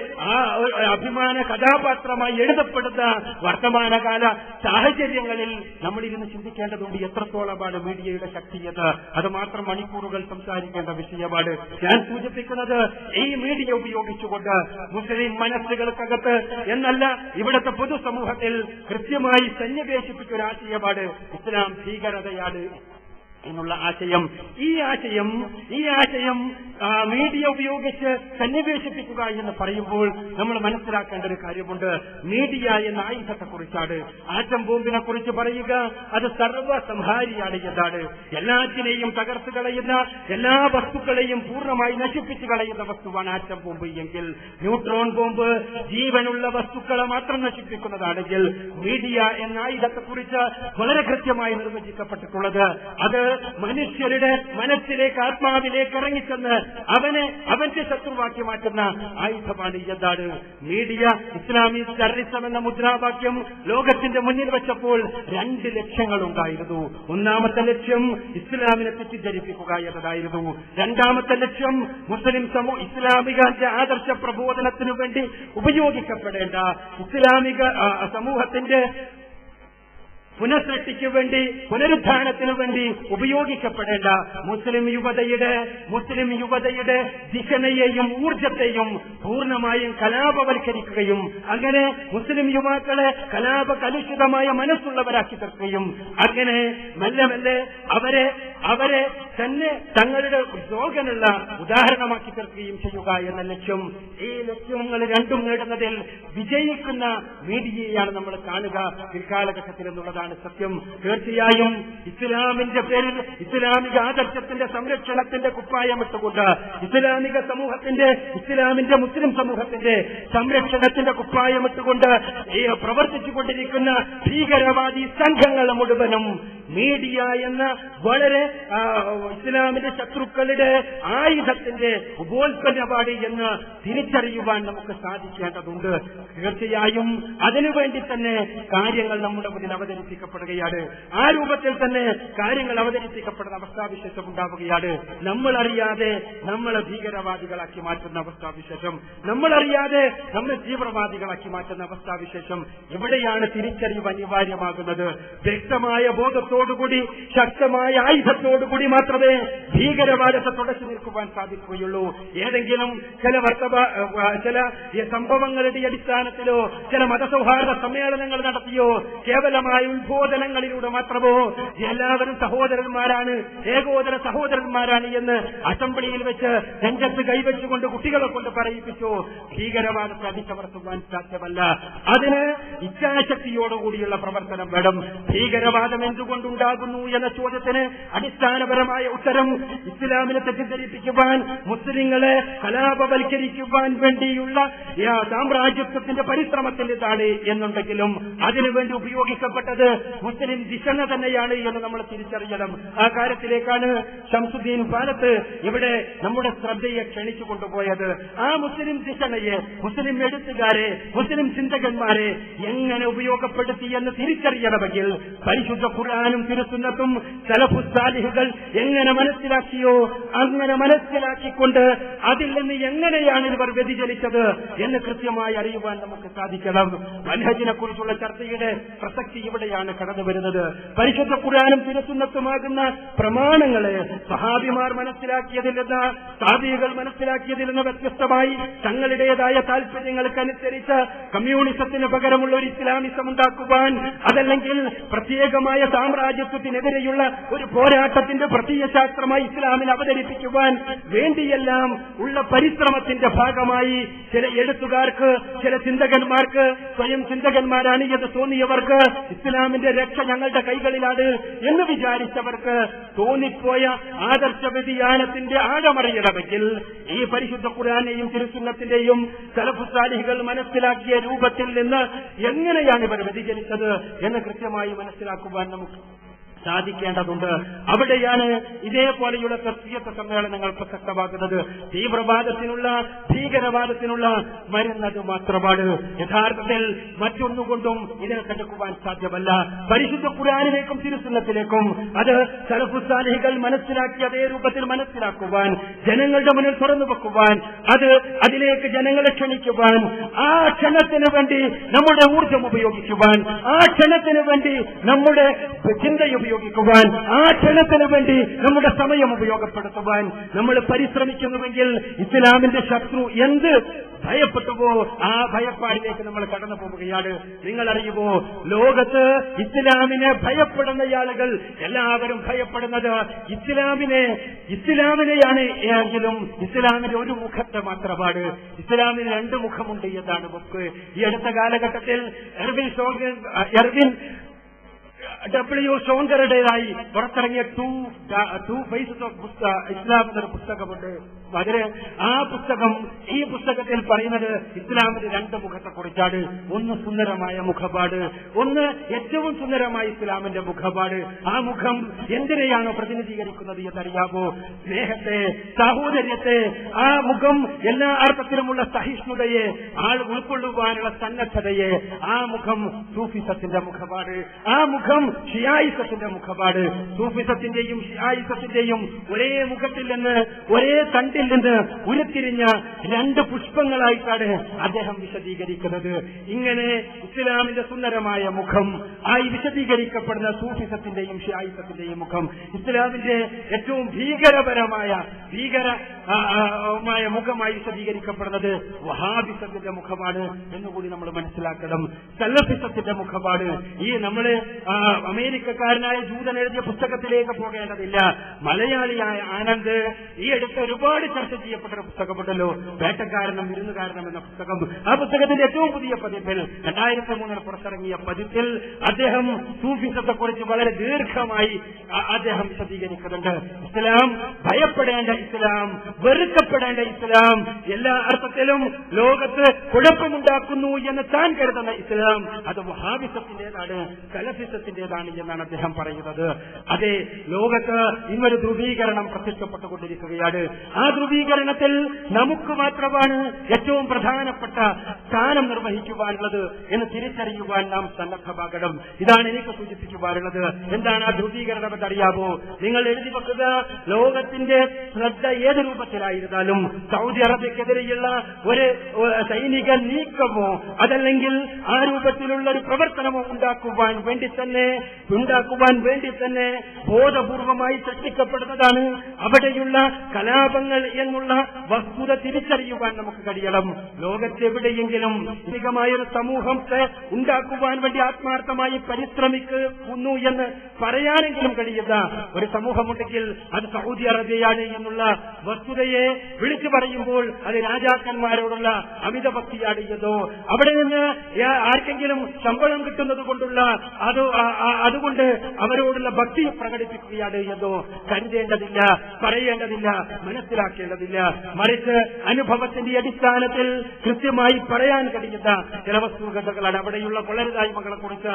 അഭിമാന കഥാപാത്രമായി എഴുതപ്പെടുന്ന വർത്തമാനകാല സാഹചര്യങ്ങളിൽ നമ്മളിരുന്ന് ചിന്തിക്കേണ്ടതുണ്ട് എത്രത്തോളമാണ് മീഡിയയുടെ ശക്തിയെന്ന്. അത് മാത്രം മണിക്കൂറുകൾ സംസാരിക്കേണ്ട വിഷയമാണ്. ഞാൻ സൂചിപ്പിക്കുന്നത് ഈ മീഡിയ ഉപയോഗിച്ചുകൊണ്ട് മുസ്ലിം മനസ്സുകൾക്കകത്ത് എന്നല്ല ഇവിടുത്തെ പൊതുസമൂഹത്തിൽ കൃത്യമായി സന്നിവേശിപ്പിച്ച ഒരു ആശയമാണ് ഇസ്ലാം ഭീകരതയാണ് എന്നുള്ള ആശയം. ഈ ആശയം മീഡിയ ഉപയോഗിച്ച് സന്നിവേശിപ്പിക്കുക എന്ന് പറയുമ്പോൾ നമ്മൾ മനസ്സിലാക്കേണ്ട ഒരു കാര്യമുണ്ട്. മീഡിയ എന്ന ആയുധത്തെക്കുറിച്ചാണ്. ആറ്റം ബോംബിനെ കുറിച്ച് പറയുക അത് സർവ്വസംഹാരിയാണ് എന്നാണ്. എല്ലാറ്റിനെയും തകർത്ത് കളയുന്ന, എല്ലാ വസ്തുക്കളെയും പൂർണ്ണമായി നശിപ്പിച്ചു കളയുന്ന വസ്തുവാണ് ആറ്റം ബോംബ് എങ്കിൽ, ന്യൂട്രോൺ ബോംബ് ജീവനുള്ള വസ്തുക്കളെ മാത്രം നശിപ്പിക്കുന്നതാണെങ്കിൽ, മീഡിയ എന്ന ആയുധത്തെക്കുറിച്ച് വളരെ കൃത്യമായി നിർവചിക്കപ്പെട്ടിട്ടുള്ളത് അത് മനുഷ്യരുടെ മനസ്സിലേക്ക്, ആത്മാവിലേക്ക് ഇറങ്ങിച്ചെന്ന് അവന്റെ ശത്രുവാക്കി മാറ്റുന്ന ആയുധമാണ് എന്താണ് മീഡിയ. ഇസ്ലാമിക് ടെററിസം എന്ന മുദ്രാവാക്യം ലോകത്തിന്റെ മുന്നിൽ വെച്ചപ്പോൾ 2 ലക്ഷ്യങ്ങളുണ്ടായിരുന്നു. ഒന്നാമത്തെ ലക്ഷ്യം ഇസ്ലാമിനെ തെറ്റിദ്ധരിപ്പിക്കുക എന്നതായിരുന്നു. രണ്ടാമത്തെ ലക്ഷ്യം മുസ്ലിം ഇസ്ലാമിക ആദർശ പ്രബോധനത്തിനു വേണ്ടി ഉപയോഗിക്കപ്പെടേണ്ട ഇസ്ലാമിക സമൂഹത്തിന്റെ പുനഃസൃഷ്ടിക്ക് വേണ്ടി, പുനരുത്ഥാനത്തിനു വേണ്ടി ഉപയോഗിക്കപ്പെടേണ്ട മുസ്ലിം യുവതയുടെ ദിശണയെയും ഊർജത്തെയും പൂർണ്ണമായും കലാപവൽക്കരിക്കുകയും അങ്ങനെ മുസ്ലിം യുവാക്കളെ കലാപകലുഷിതമായ മനസ്സുള്ളവരാക്കി തീർക്കുകയും അങ്ങനെ മെല്ലെ മെല്ലെ അവരെ തന്നെ തങ്ങളുടെ സ്ലോഗനുള്ള ഉദാഹരണമാക്കി തീർക്കുകയും ചെയ്യുക എന്ന ലക്ഷ്യം, ഈ ലക്ഷ്യങ്ങൾ രണ്ടും നേടുന്നതിൽ വിജയിക്കുന്ന മീഡിയയാണ് നമ്മൾ കാണുക പിൽക്കാലഘട്ടത്തിൽ എന്നുള്ളതാണ് സത്യം. തീർച്ചയായും ഇസ്ലാമിന്റെ പേരിൽ ഇസ്ലാമിക ആദർശത്തിന്റെ സംരക്ഷണത്തിന്റെ കുപ്പായമിട്ടുകൊണ്ട് ഇസ്ലാമിന്റെ മുസ്ലിം സമൂഹത്തിന്റെ സംരക്ഷണത്തിന്റെ കുപ്പായമിട്ടുകൊണ്ട് പ്രവർത്തിച്ചുകൊണ്ടിരിക്കുന്ന ഭീകരവാദി സംഘങ്ങൾ മുഴുവനും മീഡിയ എന്ന വളരെ ഇസ്ലാമിന്റെ ശത്രുക്കളുടെ ആയുധത്തിന്റെ ഉപോൽപ്പന്നപാടി എന്ന് തിരിച്ചറിയുവാൻ നമുക്ക് സാധിക്കേണ്ടതുണ്ട്. തീർച്ചയായും അതിനുവേണ്ടി തന്നെ കാര്യങ്ങൾ നമ്മുടെ മുന്നിൽ അവതരിപ്പിക്കപ്പെടുകയാണ്. ആ രൂപത്തിൽ തന്നെ കാര്യങ്ങൾ അവതരിപ്പിക്കപ്പെടുന്ന അവസ്ഥാവിശേഷം ഉണ്ടാവുകയാണ്. നമ്മളറിയാതെ നമ്മളെ ഭീകരവാദികളാക്കി മാറ്റുന്ന അവസ്ഥാവിശേഷം, നമ്മളറിയാതെ നമ്മെ തീവ്രവാദികളാക്കി മാറ്റുന്ന അവസ്ഥാവിശേഷം. ഇവിടെയാണ് തിരിച്ചറിവ് അനിവാര്യമാകുന്നത്. വ്യക്തമായ ബോധത്തോടുകൂടി, ശക്തമായ ആയുധത്തോടുകൂടി മാത്രമേ ഭീകരവാദത്തെ തുടച്ചു നിൽക്കുവാൻ സാധിക്കുകയുള്ളൂ. ഏതെങ്കിലും ചില സംഭവങ്ങളുടെ അടിസ്ഥാനത്തിലോ ചില മതസൗഹാർദ്ദ സമ്മേളനങ്ങൾ നടത്തിയോ കേവലമായ ഉത്ബോധനങ്ങളിലൂടെ മാത്രമോ എല്ലാവരും സഹോദരന്മാരാണ്, ഏകോദര സഹോദരന്മാരാണ് എന്ന് അസംബ്ലിയിൽ വെച്ച് രംഗത്ത് കൈവച്ചുകൊണ്ട് കുട്ടികളെ കൊണ്ട് പറയിപ്പിച്ചോ ഭീകരവാദത്തെ അടിച്ചമർത്തുവാൻ സാധ്യമല്ല. അതിന് ഇച്ഛാശക്തിയോടുകൂടിയുള്ള പ്രവർത്തനം വേണം. ഭീകരവാദം എന്തുകൊണ്ടുണ്ടാകുന്നു എന്ന ചോദ്യത്തിന് അടിസ്ഥാനപരമായ ഉത്തരം ഇസ്ലാമിനെ തെറ്റിദ്ധരിപ്പിക്കുവാൻ, മുസ്ലിങ്ങളെ കലാപവൽക്കരിക്കുവാൻ വേണ്ടിയുള്ള സാമ്രാജ്യത്വത്തിന്റെ പരിശ്രമത്തിൻ്റെതാണ് എന്നുണ്ടെങ്കിലും അതിനുവേണ്ടി ഉപയോഗിക്കപ്പെട്ടത് മുസ്ലിം ദിശണ തന്നെയാണ് എന്ന് നമ്മൾ തിരിച്ചറിയണം. ആ കാര്യത്തിലേക്കാണ് ശംസുദ്ദീൻ പാലത്ത് ഇവിടെ നമ്മുടെ ശ്രദ്ധയെ ക്ഷണിച്ചു കൊണ്ടുപോയത്. ആ മുസ്ലിം ദിശണയെ, മുസ്ലിം എഴുത്തുകാരെ, മുസ്ലിം ചിന്തകന്മാരെ എങ്ങനെ ഉപയോഗപ്പെടുത്തി എന്ന് തിരിച്ചറിയണമെങ്കിൽ പരിശുദ്ധ ഖുർആനും തിരുസുന്നത്തും സലഫുസ് സാലിഹുകൾ എങ്ങനെ മനസ്സിലാക്കിയോ അങ്ങനെ മനസ്സിലാക്കിക്കൊണ്ട് അതിൽ നിന്ന് എങ്ങനെയാണ് ഇവർ വ്യതിചലിച്ചത് എന്ന് കൃത്യമായി അറിയുവാൻ നമുക്ക് സാധിക്കണം. മൻഹജിനെ കുറിച്ചുള്ള ചർച്ചയുടെ പ്രസക്തി ഇവിടെയാണ് കടന്നു വരുന്നത്. പരിശുദ്ധ ഖുർആനും തിരുസുന്നത്തുമാകുന്ന പ്രമാണങ്ങളെ സഹാബിമാർ മനസ്സിലാക്കിയതിൽ നിന്ന്, താബിഈകൾ മനസ്സിലാക്കിയതിൽ നിന്ന് വ്യത്യസ്തമായി തങ്ങളുടേതായ താൽപര്യങ്ങൾക്കനുസരിച്ച് കമ്മ്യൂണിസത്തിന് പകരമുള്ള ഒരു ഇസ്ലാമിസം ഉണ്ടാക്കുവാൻ, അതല്ലെങ്കിൽ പ്രത്യേകമായ സാമ്രാജ്യത്വത്തിനെതിരെയുള്ള ഒരു പോരാട്ടത്തിന്റെ പ്രത്യയശാസ്ത്രമായി ഇസ്ലാമിനെ അവതരിപ്പിക്കുവാൻ വേണ്ടിയെല്ലാം ഉള്ള പരിശ്രമത്തിന്റെ ഭാഗമായി ചില എഴുത്തുകാർക്ക്, ചില ചിന്തകന്മാർക്ക്, സ്വയം ചിന്തകന്മാരാണ് എന്ന് തോന്നിയവർക്ക്, ഇസ്ലാമിന്റെ രക്ഷ ഞങ്ങളുടെ കൈകളിലാണ് എന്ന് വിചാരിച്ചവർക്ക് തോന്നിപ്പോയ ആദർശ വ്യതിയാനത്തിന്റെ ആഴമറിയണമെങ്കിൽ ഈ പരിശുദ്ധ ഖുർആനെയും തിരുസുന്നത്തിന്റെയും സലഫുസ് സാലിഹുകൾ മനസ്സിലാക്കിയ രൂപത്തിൽ നിന്ന് എങ്ങനെയാണ് ഇവർ വ്യതിചലിച്ചത് എന്ന് കൃത്യമായി മനസ്സിലാക്കുവാൻ നമുക്ക് സാധിക്കേണ്ടതുണ്ട്. അവിടെയാണ് ഇതേപോലെയുള്ള തസ്ബീഹത്ത് സമ്മേളനങ്ങൾ പ്രസക്തമാകുന്നത്. തീവ്രവാദത്തിനുള്ള, ഭീകരവാദത്തിനുള്ള മരുന്നത് മാത്രമാണ്. യഥാർത്ഥത്തിൽ മറ്റൊന്നുകൊണ്ടും ഇതിനെ തടുക്കുവാൻ സാധ്യമല്ല. പരിശുദ്ധ ഖുർആനിലേക്കും തിരുസുന്നത്തിലേക്കും അത് സലഫുസ് സാലിഹുകൾ മനസ്സിലാക്കി അതേ രൂപത്തിൽ മനസ്സിലാക്കുവാൻ, ജനങ്ങളുടെ മുന്നിൽ തുറന്നു വെക്കുവാൻ, അതിലേക്ക് ജനങ്ങളെ ക്ഷണിക്കുവാൻ, ആ ക്ഷണത്തിന് വേണ്ടി നമ്മുടെ ഊർജം ഉപയോഗിക്കുവാൻ, ആ ക്ഷണത്തിന് വേണ്ടി നമ്മുടെ ചിന്ത ഉപയോഗിക്കുവാൻ, ആ ക്ഷണത്തിന് വേണ്ടി നമ്മുടെ സമയം ഉപയോഗപ്പെടുത്തുവാൻ നമ്മൾ പരിശ്രമിക്കുന്നുവെങ്കിൽ ഇസ്ലാമിന്റെ ശത്രു എന്ത് ഭയപ്പെട്ടുവോ ആ ഭയപ്പാടിലേക്ക് നമ്മൾ കടന്നു പോവുകയാണ്. നിങ്ങൾ അറിയുമോ, ലോകത്ത് ഇസ്ലാമിനെ ഭയപ്പെടുന്ന ആളുകൾ എല്ലാവരും ഭയപ്പെടുന്നത് ഇസ്ലാമിനെയാണ്. എങ്കിലും ഇസ്ലാമിന്റെ ഒരു മുഖത്തെ മാത്രമാണ്. ഇസ്ലാമിന് രണ്ട് മുഖമുണ്ട് എന്നാണ് നമുക്ക് ഈ അടുത്ത കാലഘട്ടത്തിൽ എർവിൻ W. ഷോങ്കറുടേതായി പുറത്തിറങ്ങിയ ടു ഫേസസ് ഓഫ് ഇസ്ലാം എന്നൊരു പുസ്തകമുണ്ട്. അതിന് ആ പുസ്തകം, ഈ പുസ്തകത്തിൽ പറയുന്നത് ഇസ്ലാമിന്റെ രണ്ട് മുഖത്തെക്കുറിച്ചാണ്. ഒന്ന് സുന്ദരമായ മുഖപാട്, ഒന്ന് ഏറ്റവും സുന്ദരമായ ഇസ്ലാമിന്റെ മുഖപാട്. ആ മുഖം എന്തിനെയാണോ പ്രതിനിധീകരിക്കുന്നത് എന്നറിയാമോ? സ്നേഹത്തെ, സാഹോദര്യത്തെ. ആ മുഖം എല്ലാ അർത്ഥത്തിലുമുള്ള സഹിഷ്ണുതയെ, ആൾ ഉൾക്കൊള്ളുവാനുള്ള സന്നദ്ധതയെ. ആ മുഖം സൂഫിസത്തിന്റെ മുഖപാട്. ആ മുഖം ഷിയായിസത്തിന്റെ മുഖപാട്. സൂഫിസത്തിന്റെയും ഷിയായിസത്തിന്റെയും ഒരേ മുഖത്തിൽ നിന്ന്, ഒരേ തണ്ടിൽ തണ്ടിൽ നിന്ന് ഉരുത്തിരിഞ്ഞ രണ്ട് പുഷ്പങ്ങളായിട്ടാണ് അദ്ദേഹം വിശദീകരിക്കുന്നത്. ഇങ്ങനെ ഇസ്ലാമിന്റെ സുന്ദരമായ മുഖം, ആയി വിശദീകരിക്കപ്പെടുന്ന സൂഫിസത്തിന്റെയും ഷിയായിസത്തിന്റെയും മുഖം, ഇസ്ലാമിന്റെ ഏറ്റവും ഭീകരമായ മുഖമായി വിശദീകരിക്കപ്പെടുന്നത് വഹാബിസത്തിന്റെ മുഖമാണ് എന്നുകൂടി നമ്മൾ മനസ്സിലാക്കണം. സലഫിസത്തിന്റെ മുഖമാണ്. ഈ നമ്മള് അമേരിക്കക്കാരനായ ജൂതൻ എഴുതിയ പുസ്തകത്തിലേക്ക് പോകേണ്ടതില്ല. മലയാളിയായ ആനന്ദ് ഈ അടുത്ത് ഒരുപാട് ചർച്ച ചെയ്യപ്പെട്ട പുസ്തകമുണ്ടല്ലോ, വേട്ടക്കാരനും വിരുന്നുകാരനും എന്ന പുസ്തകം. ആ പുസ്തകത്തിന്റെ ഏറ്റവും പുതിയ പതിപ്പിൽ 2003 പുറത്തിറങ്ങിയ പതിപ്പിൽ അദ്ദേഹം സൂഫിസത്തെക്കുറിച്ച് വളരെ ദീർഘമായി അദ്ദേഹം വിശദീകരിക്കുന്നുണ്ട്. ഇസ്ലാം ഭയപ്പെടേണ്ട ഇസ്ലാം, വെറുക്കപ്പെടേണ്ട ഇസ്ലാം, എല്ലാ അർത്ഥത്തിലും ലോകത്ത് കുഴപ്പമുണ്ടാക്കുന്നു എന്ന് താൻ കരുതുന്ന ഇസ്ലാം അത് വഹാബിസത്തിന്റേതാണ്, സലഫിസത്തിന്റേതാണ് എന്നാണ് അദ്ദേഹം പറയുന്നത്. അതെ, ലോകത്ത് ഇന്നൊരു ധ്രുവീകരണം പ്രത്യക്ഷപ്പെട്ടുകൊണ്ടിരിക്കുകയാണ്. ആ ധ്രുവീകരണത്തിൽ നമുക്ക് മാത്രമാണ് ഏറ്റവും പ്രധാനപ്പെട്ട സ്ഥാനം നിർവഹിക്കുവാനുള്ളത് എന്ന് തിരിച്ചറിയുവാൻ നാം സന്നദ്ധമാകണം. ഇതാണ് എനിക്ക് സൂചിപ്പിക്കുവാനുള്ളത്. എന്താണ് ആ ധ്രുവീകരണം എന്നറിയാമോ? നിങ്ങൾ എഴുതി വെക്കുക, ലോകത്തിന്റെ ശ്രദ്ധ ഏത് രൂപത്തിലായിരുന്നാലും സൗദി അറേബ്യക്കെതിരെയുള്ള ഒരു സൈനിക നീക്കമോ അതല്ലെങ്കിൽ ആ രൂപത്തിലുള്ള ഒരു പ്രവർത്തനമോ ഉണ്ടാക്കുവാൻ വേണ്ടി തന്നെ ബോധപൂർവമായി സൃഷ്ടിക്കപ്പെടുന്നതാണ്. അവിടെയുള്ള കലാപങ്ങൾ എന്നുള്ള വസ്തുത തിരിച്ചറിയുവാൻ നമുക്ക് കഴിയണം. ലോകത്തെവിടെയെങ്കിലും ഒരു സമൂഹത്തെ ഉണ്ടാക്കുവാൻ വേണ്ടി ആത്മാർത്ഥമായി പരിശ്രമിക്കുന്നു എന്ന് പറയാനെങ്കിലും കഴിയുന്ന ഒരു സമൂഹമുണ്ടെങ്കിൽ അത് സൗദി അറേബ്യയാണ് എന്നുള്ള വസ്തുതയെ വിളിച്ചു പറയുമ്പോൾ അത് രാജാക്കന്മാരോടുള്ള അമിതഭക്തിയാണ് എന്നോ അവിടെ നിന്ന് ആർക്കെങ്കിലും ശമ്പളം കിട്ടുന്നത് കൊണ്ടുള്ള അതുകൊണ്ട് അവരോടുള്ള ഭക്തി പ്രകടിപ്പിക്കുകയാണ് എന്നോ കരുതേണ്ടതില്ല, പറയേണ്ടതില്ല, മനസ്സിലാക്കേണ്ടതില്ല. മറിച്ച് അനുഭവത്തിന്റെ അടിസ്ഥാനത്തിൽ കൃത്യമായി പറയാൻ കഴിയുന്ന ചില വസ്തുതകളാണ്. അവിടെയുള്ള കൊള്ളരുതായ്മകളെ കുറിച്ച്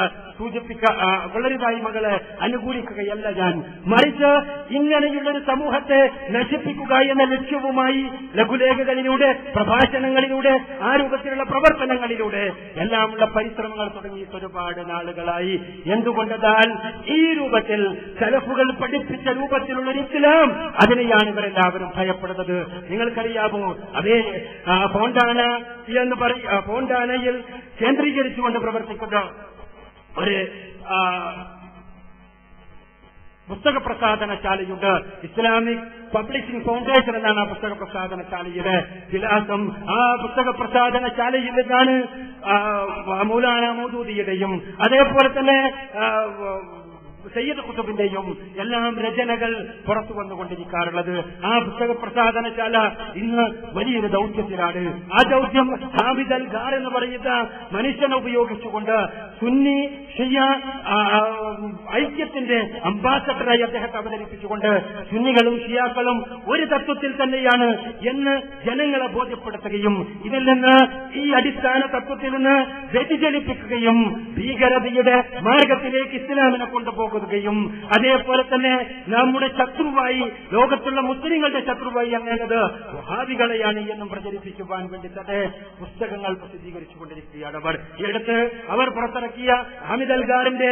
കൊള്ളരുതായ്മകളെ അനുകൂലിക്കുകയല്ല ഞാൻ, മറിച്ച് ഇങ്ങനെയുള്ളൊരു സമൂഹത്തെ നശിപ്പിക്കുക എന്ന ലക്ഷ്യവുമായി ലഘുലേഖകളിലൂടെ, പ്രഭാഷണങ്ങളിലൂടെ, ആ രൂപത്തിലുള്ള പ്രവർത്തനങ്ങളിലൂടെ എല്ലാമുള്ള പരിശ്രമങ്ങൾ തുടങ്ങിയിട്ട് ഒരുപാട് നാളുകളായി. എന്തുകൊണ്ടെന്നാൽ ഈ രൂപത്തിൽ സലഫുകൾ പഠിപ്പിച്ച രൂപത്തിലുള്ളൊരു ഇസ്ലാം, അതിനെയാണ് ഇവരെല്ലാവരും ഭയപ്പെടുന്നത്. നിങ്ങൾക്കറിയാമോ, അതേ ഫോണ്ടാന എന്ന് ഫോണ്ടാനയിൽ കേന്ദ്രീകരിച്ചുകൊണ്ട് പ്രവർത്തിക്കുന്ന ഒരു പുസ്തക പ്രസാധനശാലയുണ്ട്. ഇസ്ലാമിക് പബ്ലിഷിംഗ് ഫൗണ്ടേഷൻ എന്നാണ് ആ പുസ്തക പ്രസാധനശാലയുടെ വിലാസം. ആ പുസ്തക പ്രസാധനശാലയിൽ നിന്നാണ് മൗലാന മൗദൂദിയുടെയും അതേപോലെ തന്നെ സയ്യിദ് ഖുതുബിന്റെയും എല്ലാം രചനകൾ പുറത്തു വന്നുകൊണ്ടിരിക്കാറുള്ളത്. ആ പുസ്തക പ്രസാധനശാല ഇന്ന് വലിയൊരു ദൗത്യത്തിലാണ്. ആ ദൗത്യം ഹാമിദ് അൽ ഗാർ എന്ന് പറയുന്ന മനുഷ്യനെ ഉപയോഗിച്ചുകൊണ്ട് സുന്നി ഷിയ ഐക്യത്തിന്റെ അംബാസഡറായി അദ്ദേഹത്തെ അവതരിപ്പിച്ചുകൊണ്ട് സുന്നികളും ഷിയാക്കളും ഒരു തത്വത്തിൽ തന്നെയാണ് എന്ന് ജനങ്ങളെ ബോധ്യപ്പെടുത്തുകയും ഇതിൽ നിന്ന് ഈ അടിസ്ഥാന തത്വത്തിൽ നിന്ന് വ്യതിചലിപ്പിക്കുകയും ഭീകരതയുടെ മാർഗത്തിലേക്ക് ഇസ്ലാമിനെ കൊണ്ടുപോകുകയും അതേപോലെ തന്നെ നമ്മുടെ ശത്രുവായി, ലോകത്തുള്ള മുസ്ലിങ്ങളുടെ ശത്രുവായി അങ്ങേണ്ടത് വഹാബികളെയാണ് എന്നും പ്രചരിപ്പിക്കുവാൻ വേണ്ടി തന്നെ പുസ്തകങ്ങൾ പ്രസിദ്ധീകരിച്ചുകൊണ്ടിരിക്കുകയാണ് അവർ പുറത്തിറക്കിയ ഹാമിദ് അൽ ഗാറിന്റെ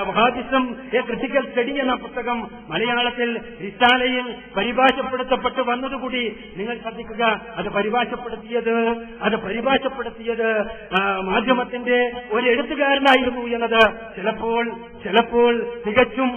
വഹാബിസം എ ക്രിട്ടിക്കൽ സ്റ്റഡി എന്ന പുസ്തകം മലയാളത്തിൽ റിസാലയിൽ പരിഭാഷപ്പെടുത്തപ്പെട്ട് വന്നതുകൂടി നിങ്ങൾ ശ്രദ്ധിക്കുക. അത് പരിഭാഷപ്പെടുത്തിയത് മാധ്യമത്തിന്റെ ഒരു എഴുത്തുകാരനായിരുന്നു എന്നത് ചിലപ്പോൾ തികച്ചും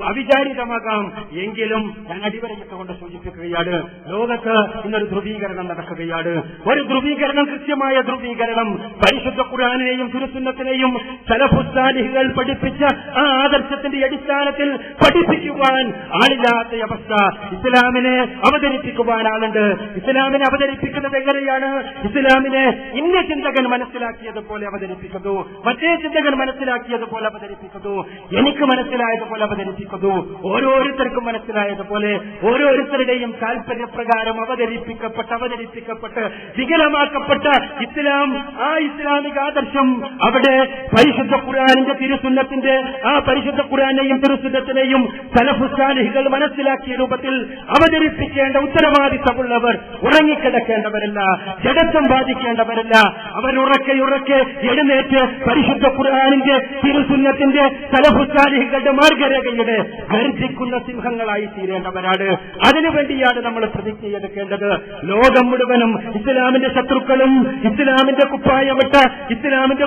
അവിചാരിതമാകാം. എങ്കിലും ഞാൻ അടിവരയിട്ടുകൊണ്ട് സൂചിപ്പിക്കുകയാണ്, ലോകത്ത് ഇന്നൊരു ധ്രുവീകരണം നടക്കുകയാണ്. ഒരു ധ്രുവീകരണം, കൃത്യമായ ധ്രുവീകരണം, പരിശുദ്ധ ഖുർആനെയും തിരുസുന്നത്തിനെയും സലഫുസ്സാലിഹുകൾ പഠിപ്പിച്ച ആ ആദർശത്തിന്റെ അടിസ്ഥാനത്തിൽ പഠിപ്പിക്കുവാൻ ആളില്ലാത്ത അവസ്ഥ. ഇസ്ലാമിനെ അവതരിപ്പിക്കുവാൻ ആളുണ്ട്. ഇസ്ലാമിനെ അവതരിപ്പിക്കുന്നത് എങ്ങനെയാണ്? ഇസ്ലാമിനെ ഇന്ന ചിന്തകൻ മനസ്സിലാക്കിയതുപോലെ അവതരിപ്പിക്കുന്നു, മറ്റേ ചിന്തകൻ മനസ്സിലാക്കിയതുപോലെ അവതരിപ്പിക്കുന്നു, എനിക്ക് മനസ്സിലായതുപോലെ അവതരിപ്പിക്കുന്നു, ഓരോരുത്തർക്കും മനസ്സിലായതുപോലെ ഓരോരുത്തരുടെയും താല്പര്യപ്രകാരം അവതരിപ്പിക്കപ്പെട്ട് വികലമാക്കപ്പെട്ട ഇസ്ലാം, ആ ഇസ്ലാമിക ആദർശം അവിടെ പരിശുദ്ധ ഖുർആനിന്റെ തിരുസുന്നത്തിന്റെ ആ പരിശുദ്ധ ഖുർആനെയും തിരുസുന്നത്തിനെയും സലഫുസ്സാലിഹുകൾ മനസ്സിലാക്കിയ രൂപത്തിൽ അവതരിപ്പിക്കേണ്ട ഉത്തരവാദിത്തമുള്ളവർ ഉറങ്ങിക്കിടക്കേണ്ടവരല്ല, ജഡത്വം ബാധിക്കേണ്ടവരല്ല. അവർ ഉറക്കെ എഴുന്നേറ്റ് പരിശുദ്ധ ഖുർആനിന്റെ തിരുസുന്നത്തിന്റെ സലഫുസാലിഹികളുടെ മാർഗരേഖയുടെ ഗർജിക്കുന്ന സിംഹങ്ങളായി തീരേണ്ടവരാണ്. അതിനുവേണ്ടിയാണ് നമ്മൾ പ്രതിജ്ഞയെടുക്കേണ്ടത്. ലോകം മുഴുവനും ഇസ്ലാമിന്റെ ശത്രുക്കളും ഇസ്ലാമിന്റെ കുപ്പായമിട്ട് ഇസ്ലാമിന്റെ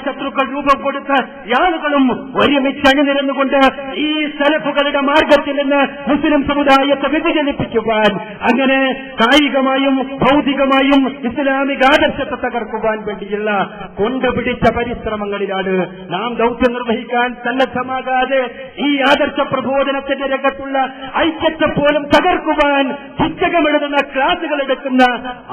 ശത്രുക്കൾ രൂപം കൊടുത്ത ആളുകളും ഒരുമിച്ച് അണിനിരന്നുകൊണ്ട് ഈ സലഫുകളുടെ മാർഗത്തിൽ നിന്ന് മുസ്ലിം സമുദായത്തെ വ്യതിചലിപ്പിക്കുവാൻ, അങ്ങനെ കായികമായും ഭൗതികമായും ഇസ്ലാമിക ആദർശത്തെ തകർക്കുവാൻ വേണ്ടിയുള്ള കൊണ്ടുപിടിച്ച പരിശ്രമങ്ങളിലാണ് നാം ദൗത്യം നിർവഹിക്കാൻ സന്നദ്ധമാകാതെ ഈ ആദർശ പ്രബോധനത്തിന്റെ രംഗത്തുള്ള ഐക്യത്തെ പോലും തകർക്കുവാൻ പുസ്തകമെഴുതുന്ന ക്ലാസുകൾ എടുക്കുന്ന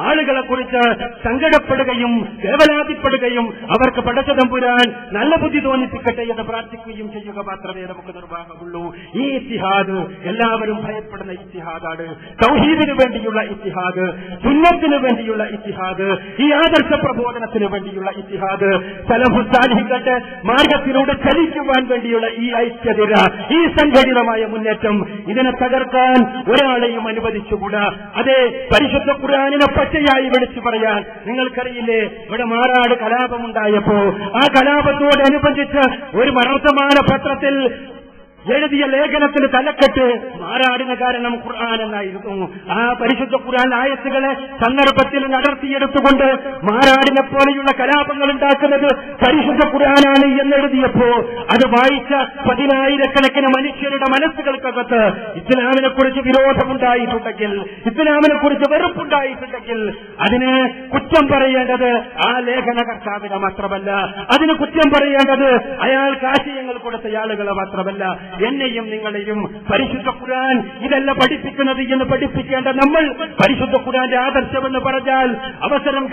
ആളുകളെ കുറിച്ച് സങ്കടപ്പെടുകയും വേവലാതിപ്പെടുകയും അവർക്ക് പടച്ചതമ്പുരാൻ നല്ല ബുദ്ധി തോന്നിപ്പിക്കട്ടെ എന്ന് പ്രാർത്ഥിക്കുകയും ചെയ്യുക മാത്രമേ നമുക്ക് നിർവാഹമുള്ളൂ. ഈ ഇത്തിഹാദ് എല്ലാവരും ഭയപ്പെടുന്ന ഇത്തിഹാദാണ്. തൗഹീദിനു വേണ്ടിയുള്ള ഇത്തിഹാദ്, സുന്നത്തിന് വേണ്ടിയുള്ള ഇത്തിഹാദ്, ഈ ആദർശ പ്രബോധനത്തിന് വേണ്ടിയുള്ള ഇത്തിഹാദ്, സലഫുസാലിഹികളുടെ മാർഗത്തിലൂടെ ചലിക്കുവാൻ വേണ്ടിയുള്ള ഈ ഐക്യതിര, ഈ സംഘടിതമായ മുന്നേറ്റം, ഇതിനെ തകർക്കാൻ ഒരാളെയും അനുവദിച്ചുകൂടാ. അതേ പരിശുദ്ധ ഖുർആനിനെ പച്ചയായി വിളിച്ചു പറയാൻ നിങ്ങൾക്കറിയില്ലേ, ഇവിടെ മാറാട് കലാപമുണ്ടായപ്പോ ആ കലാപത്തോടനുബന്ധിച്ച് ഒരു വർത്തമാന പത്രത്തിൽ എഴുതിയ ലേഖനത്തിന് തലക്കെട്ട് മാറാടിന് കാരണം ഖുർആൻ എന്നായിരുന്നു. ആ പരിശുദ്ധ ഖുർആൻ ആയത്തുകളെ സന്ദർഭത്തിൽ നടത്തിയെടുത്തുകൊണ്ട് മാറാടിനെ പോലെയുള്ള കലാപങ്ങൾ ഉണ്ടാക്കുന്നത് പരിശുദ്ധ ഖുർആനാണ് എന്നെഴുതിയപ്പോ അത് വായിച്ച 10,000-കണക്കിന് മനുഷ്യരുടെ മനസ്സുകൾക്കകത്ത് ഇസ്ലാമിനെ കുറിച്ച് വിരോധമുണ്ടായിട്ടുണ്ടെങ്കിൽ, ഇസ്ലാമിനെ കുറിച്ച് വെറുപ്പുണ്ടായിട്ടുണ്ടെങ്കിൽ അതിന് കുറ്റം പറയേണ്ടത് ആ ലേഖനകർത്താവിനെ മാത്രമല്ല, അതിന് കുറ്റം പറയേണ്ടത് അയാൾക്ക് ആശയങ്ങൾ കൊടുത്ത ആളുകളെ മാത്രമല്ല, എന്നെയും നിങ്ങളെയും. പരിശുദ്ധ ഖുർആൻ ഇതല്ല പഠിപ്പിക്കുന്നത് എന്ന് പഠിപ്പിക്കേണ്ട നമ്മൾ പരിശുദ്ധ ഖുർആന്റെ ആദർശമെന്ന് പറഞ്ഞാൽ അവസരം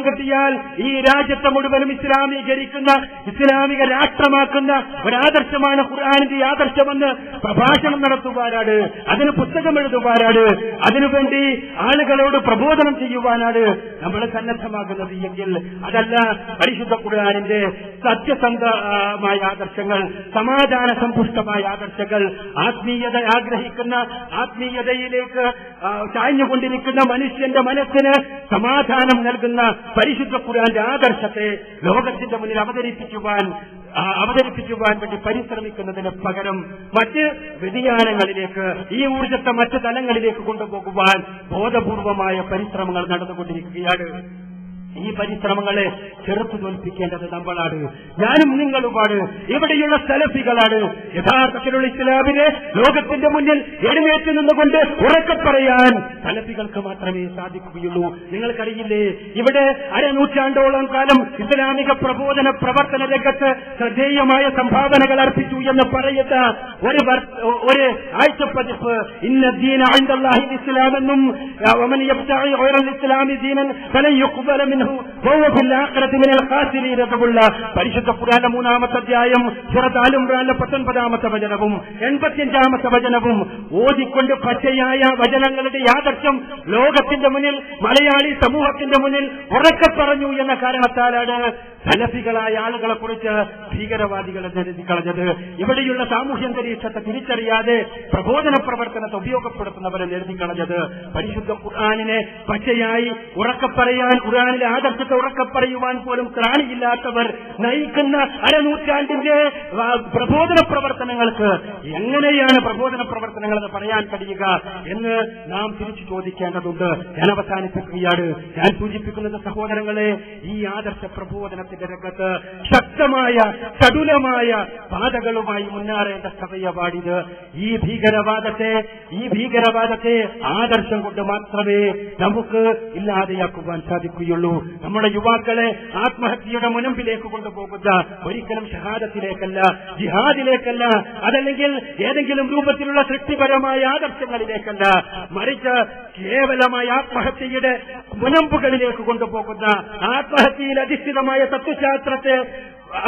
കിട്ടിയാൽ ഈ രാജ്യത്തെ മുഴുവനും ഇസ്ലാമീകരിക്കുന്ന, ഇസ്ലാമിക രാഷ്ട്രമാക്കുന്ന ഒരാദർശമാണ് ഖുർആനിന്റെ ആദർശമെന്ന് പ്രഭാഷണം നടത്തുവാനാണ്, അതിന് പുസ്തകം എഴുതുവാനാണ്, അതിനുവേണ്ടി ആളുകളോട് പ്രബോധനം ചെയ്യുവാനാണ് നമ്മൾ സന്നദ്ധമാകുന്നത് എങ്കിൽ അതല്ല പരിശുദ്ധ ഖുർആനിന്റെ സത്യസന്ധമായ ആദർശങ്ങൾ, സമാധാന സമ്പുഷ്ടമായ ആദർശങ്ങൾ, ആത്മീയത ആഗ്രഹിക്കുന്ന, ആത്മീയതയിലേക്ക് ചാഞ്ഞുകൊണ്ടിരിക്കുന്ന മനുഷ്യന്റെ മനസ്സിന് സമാധാനം നൽകുന്ന പരിശുദ്ധ ഖുർആന്റെ ആദർശത്തെ ലോകത്തിന്റെ മുന്നിൽ അവതരിപ്പിക്കുവാൻ വേണ്ടി പരിശ്രമിക്കുന്നതിന് പകരം മറ്റ് വ്യതിയാനങ്ങളിലേക്ക്, ഈ ഊർജ്ജത്തെ മറ്റ് തലങ്ങളിലേക്ക് കൊണ്ടുപോകുവാൻ ബോധപൂർവമായ പരിശ്രമങ്ങൾ നടന്നുകൊണ്ടിരിക്കുകയാണ്. ഈ പരിശ്രമങ്ങളെ ചെറുത്തു തോൽപ്പിക്കേണ്ടത് നമ്മളാണ്, ഞാനും നിങ്ങളുമാണ്, ഇവിടെയുള്ള സലഫികളാണ്. യഥാർത്ഥത്തിലുള്ള ഇസ്ലാമിനെ ലോകത്തിന്റെ മുന്നിൽ എഴുന്നേറ്റ് നിന്നുകൊണ്ട് ഉറക്കെ പറയാൻ സലഫികൾക്ക് മാത്രമേ സാധിക്കുകയുള്ളൂ. നിങ്ങൾക്കറിയില്ലേ, ഇവിടെ അരനൂറ്റാണ്ടോളം കാലം ഇസ്ലാമിക പ്രബോധന പ്രവർത്തന രംഗത്ത് ശ്രദ്ധേയമായ സംഭാവനകൾ അർപ്പിച്ചു എന്ന് പറയുന്ന ഒരു ആഴ്ചപ്പതിപ്പ് ഇന്ന ദീന ഇൻദല്ലാഹി ഇസ്ലാമെന്നും വമൻ യബ്തഗി ഗൈറൽ ഇസ്ലാമി ദീനൻ ഫലൻ യുഖ്ബല മിൻഹു വഹുവ ഫിൽ ആഖിറതി മിനൽ ഖാസിരീൻ എന്നുള്ള പരിശുദ്ധ ഖുർആനിലെ 3-ാമത്തെ അധ്യായം സൂറത്ത് ആൽ ഇംറാനിലെ 19-ാമത്തെ വചനവും 85-ാമത്തെ വചനവും ഓതിക്കൊണ്ട് പച്ചയായ വചനങ്ങളുടെ യാദർശം ലോകത്തിന്റെ മുന്നിൽ, മലയാളി സമൂഹത്തിന്റെ മുന്നിൽ ഉറക്കെ പറഞ്ഞു എന്ന കാരണത്താലാണ് സലഫികളായ ആളുകളെ കുറിച്ച് ഭീകരവാദികളെ എഴുതി കളഞ്ഞത്. ഇവിടെയുള്ള സാമൂഹ്യന്തരീക്ഷത്തെ തിരിച്ചറിയാതെ പ്രബോധന പ്രവർത്തനത്തെ ഉപയോഗപ്പെടുത്തുന്നവരെ എഴുതി കളഞ്ഞത്. പരിശുദ്ധ ഖുർആനിനെ പച്ചയായി ഉറക്കെ പറയാൻ, ഖുർആനിലെ ആദർശത്തെ ഉറക്കെ പറയുവാൻ പോലും ത്രാണിയില്ലാത്തവർ നയിക്കുന്ന അരനൂറ്റാണ്ടിന്റെ പ്രബോധന പ്രവർത്തനങ്ങൾക്ക് എങ്ങനെയാണ് പ്രബോധന പ്രവർത്തനങ്ങൾ എന്ന് പറയാൻ കഴിയുക എന്ന് നാം തിരിച്ചു ചോദിക്കേണ്ടതുണ്ട്. ഞാൻ അവസാനിപ്പിക്കുകയാണ്. ഞാൻ സൂചിപ്പിക്കുന്നത് സഹോദരങ്ങളെ, ഈ ആദർശ പ്രബോധനത്തിന്റെ രംഗത്ത് ശക്തമായ ചടുലമായ പാതകളുമായി മുന്നേറേണ്ട സമയമാണിത്. ഈ ഭീകരവാദത്തെ ആദർശം കൊണ്ട് മാത്രമേ നമുക്ക് ഇല്ലാതെയാക്കുവാൻ സാധിക്കുകയുള്ളൂ. നമ്മുടെ യുവാക്കളെ ആത്മഹത്യയുടെ മുനമ്പിലേക്ക് കൊണ്ടുപോകുന്ന ഒരിക്കലും ഷഹാദത്തിലേക്കല്ല, ജിഹാദിലേക്കല്ല, അതല്ലെങ്കിൽ ഏതെങ്കിലും രൂപത്തിലുള്ള സൃഷ്ടിപരമായ ആദർശങ്ങളിലേക്കല്ല, മറിച്ച് കേവലമായ ആത്മഹത്യയുടെ മുനമ്പുകളിലേക്ക് കൊണ്ടുപോകുന്ന, ആത്മഹത്യയിൽ അധിഷ്ഠിതമായ തത്വശാസ്ത്രത്തെ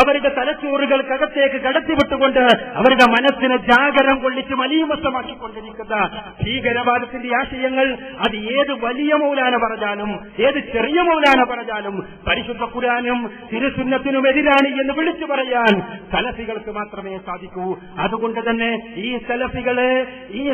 അവരുടെ തലച്ചോറുകൾക്കകത്തേക്ക് കടത്തിവിട്ടുകൊണ്ട് അവരുടെ മനസ്സിനെ ജാഗരം കൊള്ളിച്ച് മലീമസമാക്കിക്കൊണ്ടിരിക്കുന്ന ഭീകരവാദത്തിന്റെ ആശയങ്ങൾ അത് ഏത് വലിയ മൗലാന പറഞ്ഞാലും, ഏത് ചെറിയ മൗലാന പറഞ്ഞാലും പരിശുദ്ധ ഖുർആനും തിരുസുന്നത്തിനും എതിരാണ് എന്ന് വിളിച്ചു പറയാൻ സലഫികൾക്ക് മാത്രമേ സാധിക്കൂ. അതുകൊണ്ട് തന്നെ ഈ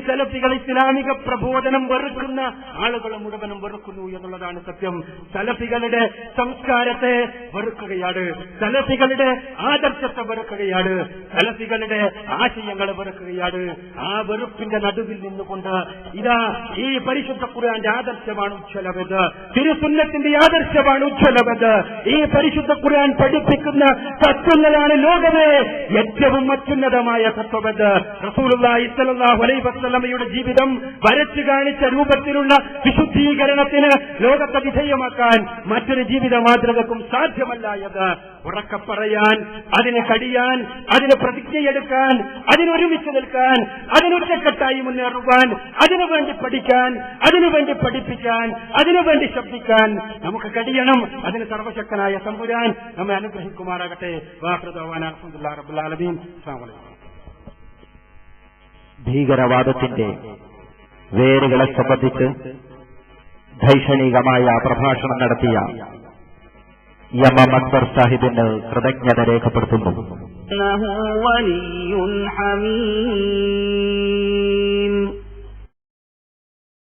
സലഫികൾ ഇസ്ലാമിക പ്രബോധനം വെറുക്കുന്ന ആളുകൾ മുഴുവനും വെറുക്കുന്നു എന്നുള്ളതാണ് സത്യം. സലഫികളുടെ സംസ്കാരത്തെ വെറുക്കുകയാണ്, സലഫികളുടെ സലഫികളുടെ ആദർശത്തെ വെറുക്കുകയാണ്, സലഫികളുടെ ആശയങ്ങളെ വെറുക്കുകയാണ്. ആ വെറുപ്പിന്റെ നടുവിൽ നിന്നുകൊണ്ട് ഇതാ ഈ പരിശുദ്ധ ഖുർആന്റെ ആദർശമാണ് ഉജ്ജ്വലവത്, തിരുസുന്നത്തിന്റെ ആദർശമാണ് ഉജ്ജ്വലവത്. ഈ പരിശുദ്ധ ഖുർആൻ പഠിപ്പിക്കുന്ന തത്വങ്ങളാണ് ലോകമേ ഏറ്റവും അത്യുന്നതമായ തത്വവത്. റസൂലുള്ളാഹി സ്വല്ലല്ലാഹു അലൈഹി വസല്ലമയുടെ ജീവിതം വരച്ചു കാണിച്ച രൂപത്തിലുള്ള വിശുദ്ധീകരണത്തിന് ലോകത്തെ വിധേയമാക്കാൻ മറ്റൊരു ജീവിത മാതൃകക്കും സാധ്യമല്ല എന്ന് ഉറക്കെ പറയാൻ, അതിനെ കടിയാൻ, അതിന് പ്രതിജ്ഞയെടുക്കാൻ, അതിനൊരുമിച്ച് നിൽക്കാൻ, അതിനൊറ്റക്കെട്ടായി മുന്നേറുവാൻ, അതിനുവേണ്ടി പഠിക്കാൻ, അതിനുവേണ്ടി പഠിപ്പിക്കാൻ, അതിനുവേണ്ടി ശബ്ദിക്കാൻ നമുക്ക് കഴിയണം. അതിന് സർവശക്തനായ തമ്പുരാൻ നമ്മെ അനുഗ്രഹിക്കുമാറാകട്ടെ. അൽഹംദുലില്ലാഹി റബ്ബിൽ ആലമീൻ. അസ്സലാമു അലൈക്കും. ഭീകരവാദത്തിന്റെ വേരുകളെ സംബന്ധിച്ച് ധൈഷണികമായ പ്രഭാഷണം നടത്തിയ എം അക്ബർ സാഹിബിന് കൃതജ്ഞത രേഖപ്പെടുത്തുന്നു.